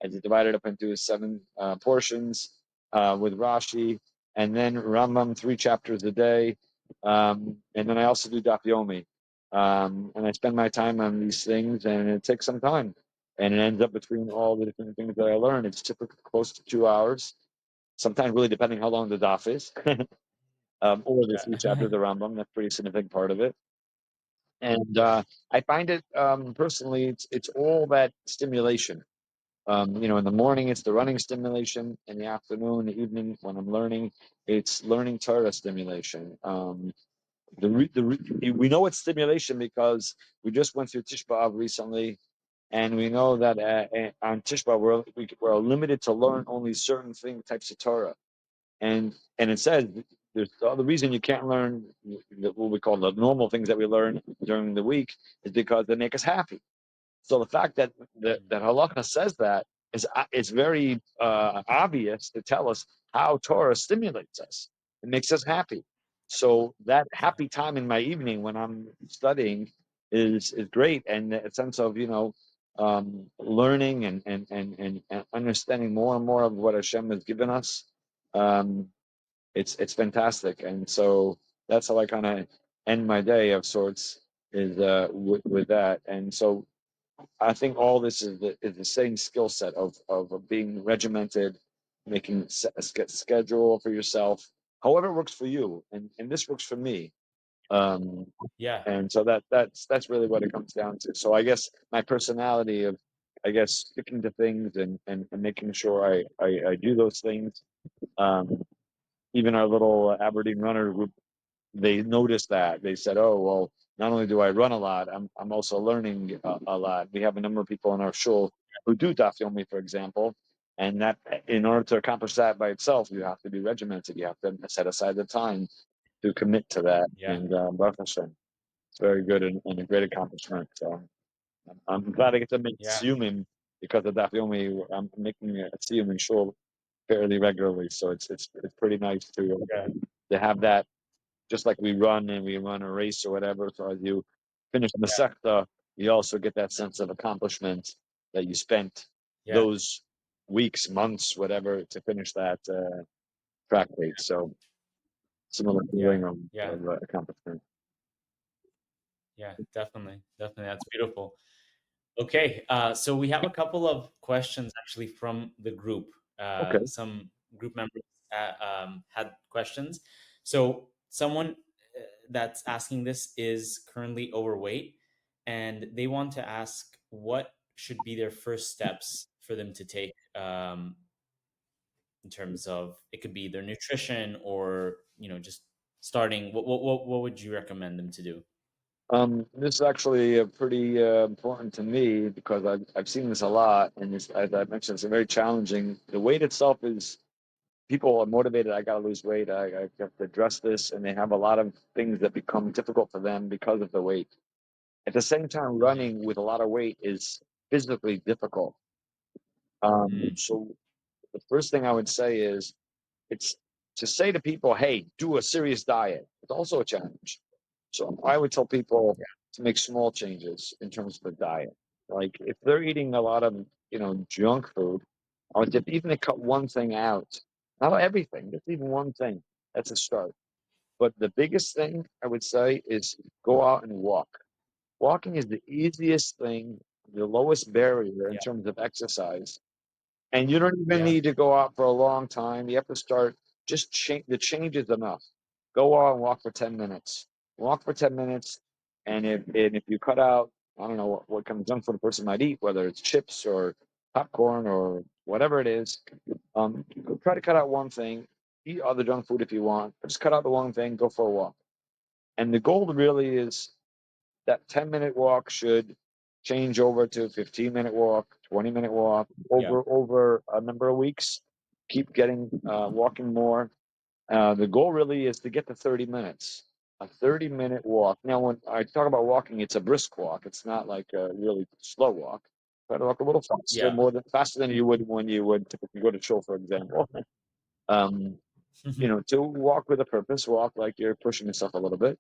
as it's divided up into 7 portions with Rashi, and then Rambam 3 chapters a day, and then I also do Daf Yomi, and I spend my time on these things, and it takes some time. and it ends up between all the different things that I learn. It's typically close to 2 hours. Sometimes, really, depending how long the daf is, or the three Yeah. chapters of the Rambam. That's a pretty significant part of it. And Yeah. I find it personally, it's all that stimulation. In the morning it's the running stimulation. In the afternoon, the evening, when I'm learning, it's learning Torah stimulation. We know it's stimulation because we just went through Tisha B'av recently, and we know that on Tisha B'av we're limited to learn only certain types of Torah, and it says there's the other reason you can't learn what we call the normal things that we learn during the week is because they make us happy. So the fact that Mhm. halacha says that is very obvious to tell us how Torah stimulates us. It makes us happy. So that Yeah. happy time in my evening when I'm studying is great, and a sense of learning and understanding more and more of what Hashem has given us. Um, it's fantastic, and so that's how I kind of end my day of sorts is with that, and so I think all this is the same skill set of being regimented, making a schedule for yourself, however it works for you, and this works for me. Um, Yeah. and so that's really what it comes down to. So I guess my personality of, I guess, sticking to things and making sure I do those things. Um, Even our little Aberdeen runner group, they noticed that. They said, "Oh, well, not only do I run a lot, I'm also learning a lot." We have a number of people in our shul who do daf yomi, for example, and that in order to accomplish that by itself, you have to be regimented. You have to set aside the time to commit to that. Yeah. And Baruch Hashem, it's very good and a great accomplishment. So I'm glad I get to make Yeah. siyumim because of daf yomi. I'm making a siyum in shul fairly regularly, so it's pretty nice Yeah. to have that, just like we run a race or whatever. So as you finish the sector, you also get that sense of accomplishment that you spent Yeah. those weeks, months, whatever, to finish that track race. So similar Yeah. feeling Yeah. of accomplishment. Yeah. Definitely. Definitely. That's beautiful. Okay, so we have a couple of questions actually from the group. Okay. Some group members had questions. So someone that's asking this is currently overweight, and they want to ask what should be their first steps for them to take in terms of it could be their nutrition or just starting. What would you recommend them to do? This is actually pretty important to me because I've seen this a lot, and as I mentioned, it's very challenging. The weight itself is people are motivated. I got to lose weight. I have to address this, and they have a lot of things that become difficult for them because of the weight. At the same time, Hmm. running with a lot of weight is physically difficult. Mm, So the first thing I would say is it's to say to people, "Hey, do a serious diet." It's also a challenge. So I would tell people to make small changes in terms of the diet. Like if they're eating a lot of junk food, I would say even to cut one thing out, not everything, just even one thing. That's a start. But the biggest thing I would say is go out and walk. Walking is the easiest thing, the lowest barrier in yeah. terms of exercise. And you don't even Yeah. need to go out for a long time. You have to start just change. The change is enough. Go out and walk for 10 minutes. Walk for 10 minutes. And if you cut out, I don't know what kind of junk food a person might eat, whether it's chips or popcorn or whatever it is, try to cut out one thing. Eat other junk food if you want, but just cut out the one thing, go for a walk. And the goal really is that 10-minute walk should change over to a 15-minute walk, 20-minute walk Yeah. over a number of weeks. Keep getting walking more. The goal really is to get to 30 minutes. A 30-minute walk. Now, when I talk about walking, it's a brisk walk. It's not like a really slow walk. Try to walk a little faster, Yeah. more than faster than you would when you would typically go to show, for example. um, to walk with a purpose, walk like you're pushing yourself a little bit,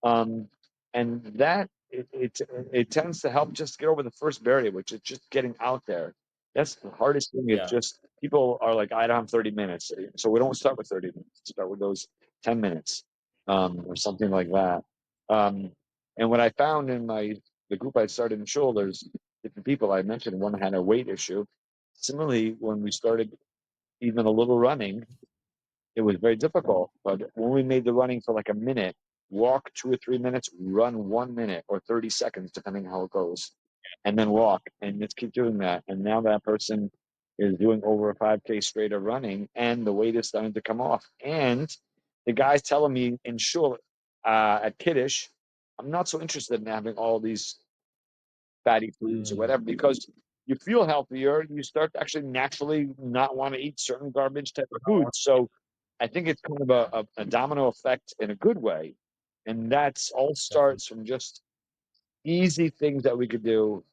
um, and that it tends to help just get over the first barrier, which is just getting out there. That's the hardest thing. Is Yeah. just people are like, I don't have 30 minutes, so we don't start with 30 minutes. Start with those 10 minutes, or something like that. Um, and what I found in the group I started in shoulders, different people. I mentioned one had a weight issue. Similarly, when we started even a little running, it was very difficult. But when we made the running for like a minute, walk 2 or 3 minutes, run 1 minute or 30 seconds, depending how it goes, and then walk and just keep doing that. And now that person is doing over a 5K straight of running, and the weight is starting to come off. And the guy's telling me in shul at Kiddush, I'm not so interested in having all these fatty foods or Mm, whatever because you feel healthier. You start to actually naturally not want to eat certain garbage type of foods. So I think it's kind of yeah, a domino effect in a good way. And that's all definitely. starts from just easy things that we could do,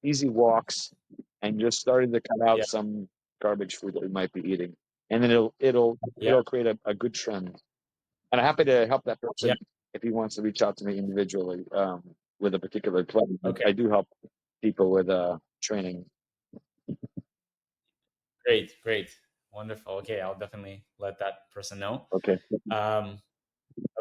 easy walks, and just starting to cut out Yeah, some garbage food that we might be eating. And then it'll yeah, create a good trend. And I'm happy to help that yeah. person if he wants to reach out to me individually with a particular plan. Okay, I do help people with training. great, great, wonderful. Okay, I'll definitely let that person know. Okay. Um,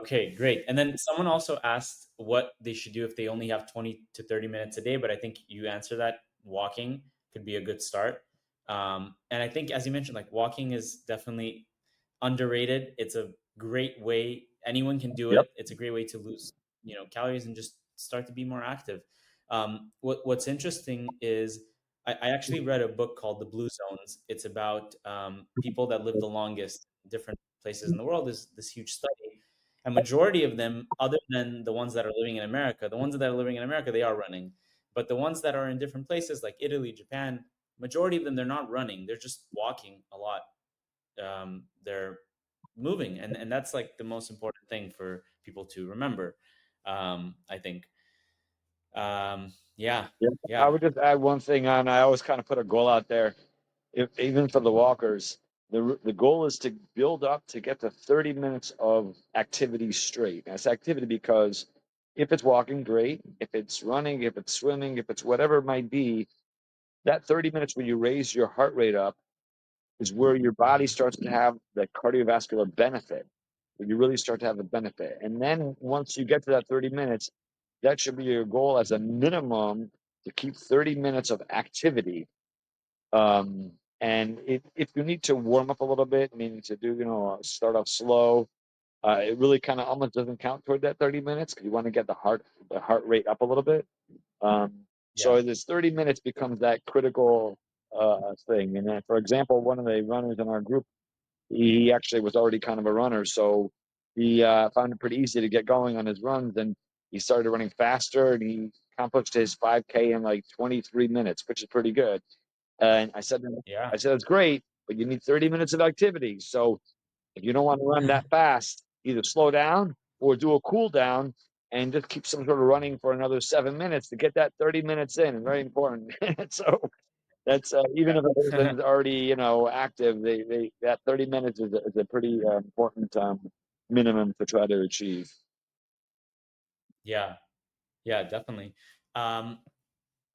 Okay, great. And then someone also asked what they should do if they only have 20 to 30 minutes a day, but I think you answer that walking could be a good start. And I think, as you mentioned, like walking is definitely underrated. It's a great way. Anyone can do Yep. it. It's a great way to lose, calories and just start to be more active. What's interesting is I actually read a book called The Blue Zones. It's about people that live the longest in different places in the world. Is this huge study, a majority of them, other than the ones that are living in America, the ones that are living in America, they are running. But the ones that are in different places like Italy, Japan, majority of them, they're not running. They're just walking a lot. They're moving. And that's like the most important thing for people to remember, I think. Yeah. Yeah. I Yeah. would just add one thing on. I always kind of put a goal out there, if, even for the walkers. The goal is to build up to get to 30 minutes of activity straight. That's activity because if it's walking, great. If it's running, if it's swimming, if it's whatever it might be, that 30 minutes when you raise your heart rate up is where your body Mhm. starts to have the cardiovascular benefit, where you really start to have the benefit. And then once you get to that 30 minutes, that should be your goal as a minimum to keep 30 minutes of activity. And if you need to warm up a little bit, meaning to do, start off slow, it really kind of almost doesn't count toward that 30 minutes because you want to get the heart rate up a little bit. Yeah. So this 30 minutes becomes that critical thing. And then, for example, one of the runners in our group, he actually was already kind of a runner, so he found it pretty easy to get going on his runs, and he started running faster, and he accomplished his 5K in like 23 minutes, which is pretty good. And Yeah. I said, it's great, but you need 30 minutes of activity. So if you don't want to run that fast, either slow down or do a cool down and just keep some sort of running for another 7 minutes to get that 30 minutes in. Very important. So that's even if a Yeah. person's already active, they that 30 minutes is a pretty important minimum to try to achieve. Yeah. Yeah, definitely. Um,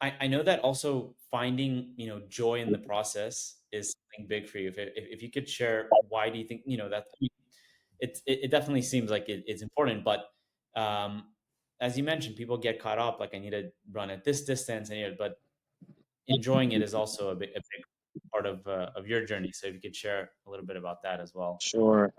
I know that also finding, joy in the process is something big for you. If you could share, why do you think, that it definitely seems like it's important, but um, as you mentioned, people get caught up, like I need to run at this distance, but enjoying it is also a big part of your journey. So if you could share a little bit about that as well. Sure.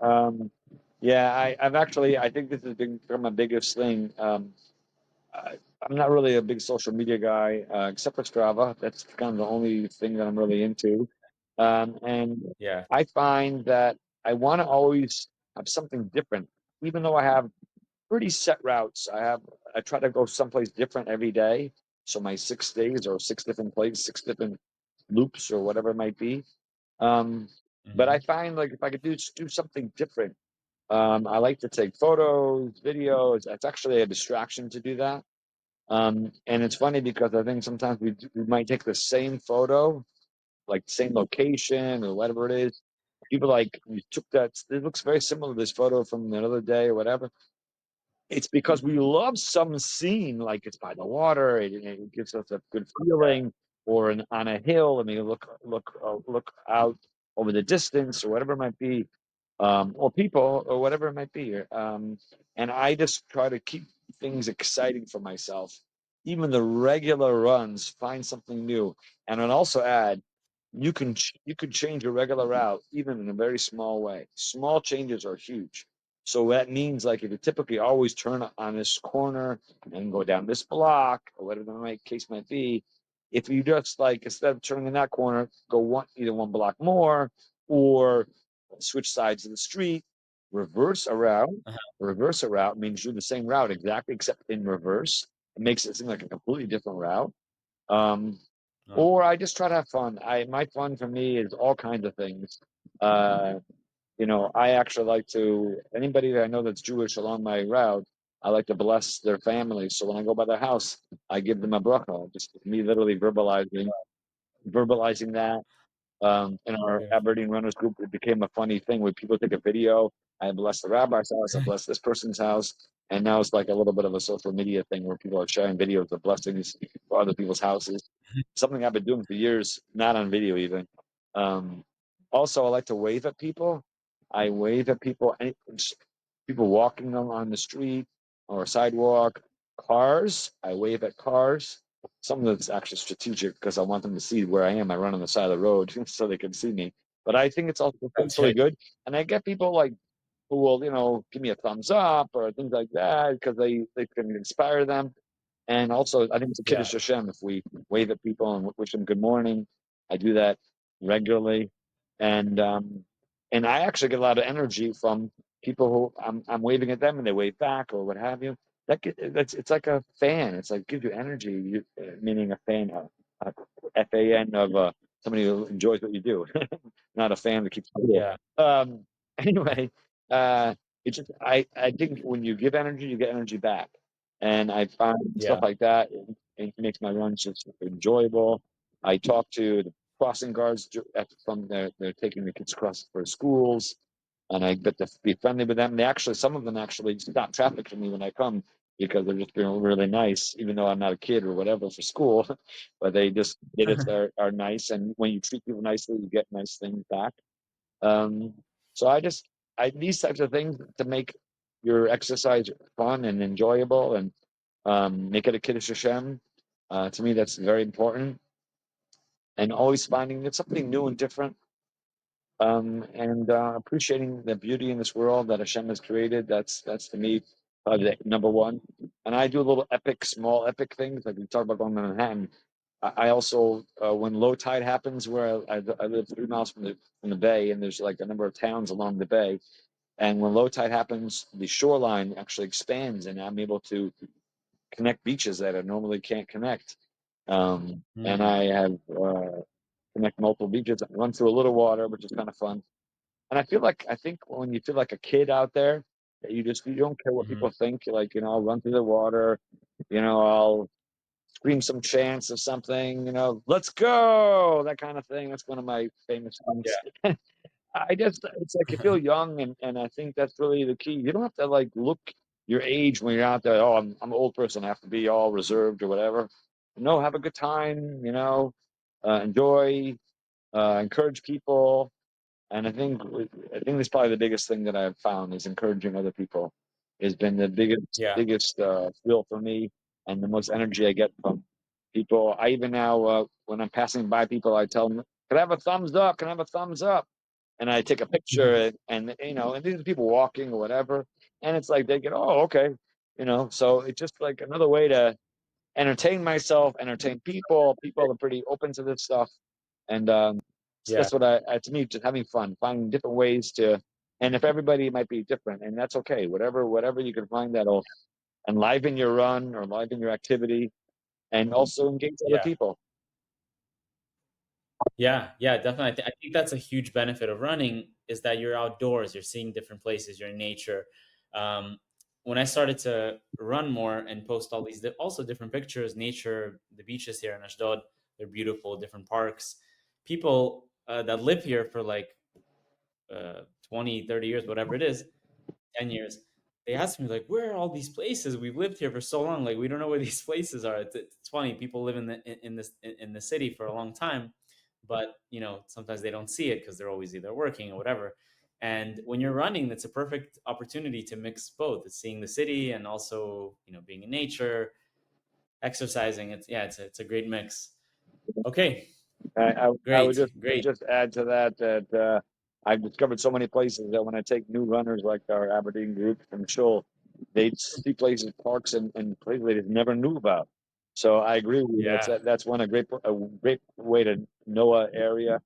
Yeah, I've actually I think this has become my biggest thing. I'm not really a big social media guy, except for Strava. That's kind of the only thing that I'm really into. And Yeah. I find that I want to always have something different, even though I have pretty set routes. I try to go someplace different every day. So my 6 days or six different places, six different loops or whatever it might be. Um, but I Hmm. find like if I could do something different, I like to take photos, videos. That's actually a distraction to do that. And it's funny because I think sometimes we might take the same photo, like same location or whatever it is. People like you took that. It looks very similar to this photo from another day or whatever. It's because we love some scene, like it's by the water. It gives us a good feeling, or on a hill, and we look out over the distance, or whatever it might be, or people, or whatever it might be. And I just try to keep things exciting for myself. even the regular runs, find something new. And I'd also add, you could change your regular route even in a very small way. Small changes are huge. So that means like if you typically always turn on this corner and go down this block or whatever the case might be, if you just like instead of turning in that corner, go either one block more or switch sides of the street, reverse a route. Uh-huh. Reverse a route means do the same route exactly except in reverse. It makes it seem like a completely different route. Um, Uh, or I just try to have fun. My fun for me is all kinds of things. Uh, I actually like to anybody that I know that's Jewish along my route. I like to bless their families. So when I go by their house, I give them a bracha. Just me literally verbalizing that. In our Beautiful. Aberdeen Runners group, it became a funny thing where people take a video. I bless the rabbi's house, I bless this person's house, and now it's like a little bit of a social media thing where people are sharing videos of blessings for other people's houses. Something I've been doing for years, not on video even. Um, Also, I like to wave at people. I wave at people, people walking on the street or sidewalk, cars. I wave at cars. Some of it's actually strategic because I want them to see where I am. I run on the side of the road so they can see me. But I think it's also Okay. really good. And I get people like who will, give me a thumbs up or things like that because they can inspire them. And also, I think it's a Yeah. Kiddush Hashem if we wave at people and wish them good morning. I do that regularly, and and I actually get a lot of energy from people who I'm waving at them and they wave back or what have you. That's it's like a fan. It's like gives you energy. Meaning a fan, FAN of somebody who enjoys what you do, not a fan that keeps cool. Yeah. Anyway, it's just I think when you give energy, you get energy back, and I find stuff Yeah. like that. It makes my runs just enjoyable. I talk to the crossing guards from they're taking the kids across for schools, and I get to be friendly with them. Some of them actually stop traffic for me when I come because they're just being really nice, even though I'm not a kid or whatever for school. But they just are nice, and when you treat people nicely, you get nice things back. Um, so I these types of things to make your exercise fun and enjoyable and make it a Kiddush Hashem. To me, that's very important. And always finding it's something new and different, and appreciating the beauty in this world that Hashem has created. That's to me the number one. And I do a little small epic things like we talk about going to Manhattan. I also when low tide happens, where I live 3 miles from the bay, and there's like a number of towns along the bay. And when low tide happens, the shoreline actually expands, and I'm able to connect beaches that I normally can't connect. And Mm. I have connect multiple beaches, run through a little water, which is kind of fun. And I think when you feel like a kid out there, that you don't care what Hmm. people think. You're like, I'll run through the water, I'll scream some chants or something, let's go, that kind of thing. That's one of my famous Yeah. things. It's like you feel young, and I think that's really the key. You don't have to like look your age when you're out there. Oh, I'm an old person. I have to be all reserved or whatever. No, have a good time. Enjoy, encourage people, and I think that's probably the biggest thing that I've found is encouraging other people has been the biggest Yeah. biggest thrill for me and the most energy I get from people. I even now when I'm passing by people, I tell them, "Can I have a thumbs up? Can I have a thumbs up?" And I take a picture, and these are people walking or whatever, and it's like they get, "Oh, okay," So it's just like another way to entertain myself, entertain people. People are pretty open to this stuff, and so Yeah. that's what to me, just having fun, finding different ways to, and if everybody might be different, and that's okay. Whatever you can find that'll enliven your run or enliven your activity, and also engage other Yeah. people. Yeah, yeah, definitely. I think that's a huge benefit of running is that you're outdoors, you're seeing different places, you're in nature. Um, when I started to run more and post all these also different pictures, nature, the beaches here in Ashdod, they're beautiful, different parks. People that live here for like 20, 30 years, whatever it is, 10 years, they ask me like, where are all these places? We've lived here for so long, like we don't know where these places are. It's funny, people live in the city for a long time, but sometimes they don't see it because they're always either working or whatever. And when you're running, that's a perfect opportunity to mix both. It's seeing the city and also being in nature. exercising. It's a great mix. Okay, I would great, great. just add to that that I've discovered so many places that when I take new runners like our Aberdeen group from Schull, they see places, parks, and places they just never knew about. So I agree with you. Yeah, That's one a great way to know an area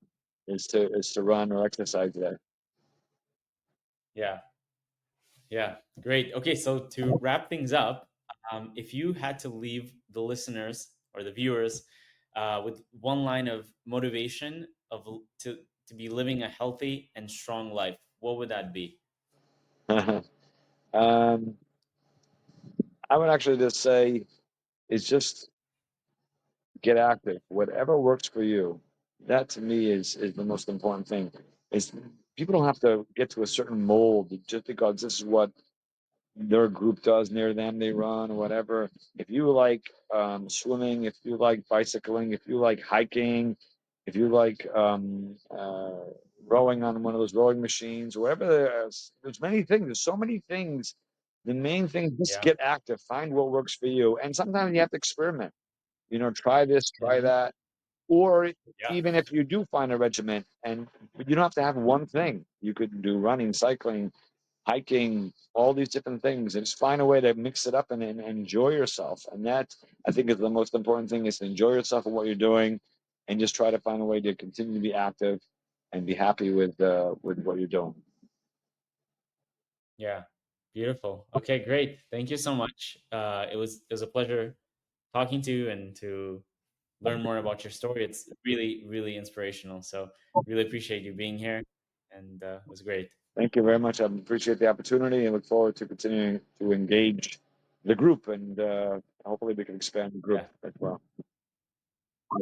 is to run or exercise there. yeah, yeah. Great. Okay, so to wrap things up, if you had to leave the listeners or the viewers with one line of motivation to be living a healthy and strong life, what would that be? um, I would actually just say is just get active. Whatever works for you. That to me is the most important thing. Is people don't have to get to a certain mold just because this is what their group does near them, they run or whatever. If you like swimming, if you like bicycling, if you like hiking, if you like rowing on one of those rowing machines, whatever, there's many things. There's so many things. The main thing, just Yeah. get active, find what works for you. And sometimes you have to experiment. Try this, try Hmm. that. Or Yeah. even if you do find a regiment, and you don't have to have one thing. You could do running, cycling, hiking, all these different things, and just find a way to mix it up and enjoy yourself. And that, I think, is the most important thing: is to enjoy yourself and what you're doing, and just try to find a way to continue to be active and be happy with what you're doing. Yeah. Beautiful. Okay, great. Thank you so much. It was a pleasure talking to you and to learn more about your story. It's really, really inspirational. So really appreciate you being here, and it was great. Thank you very much. I appreciate the opportunity and look forward to continuing to engage the group, and hopefully we can expand the group Yeah. as well.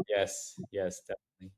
Yes. Yes. Definitely.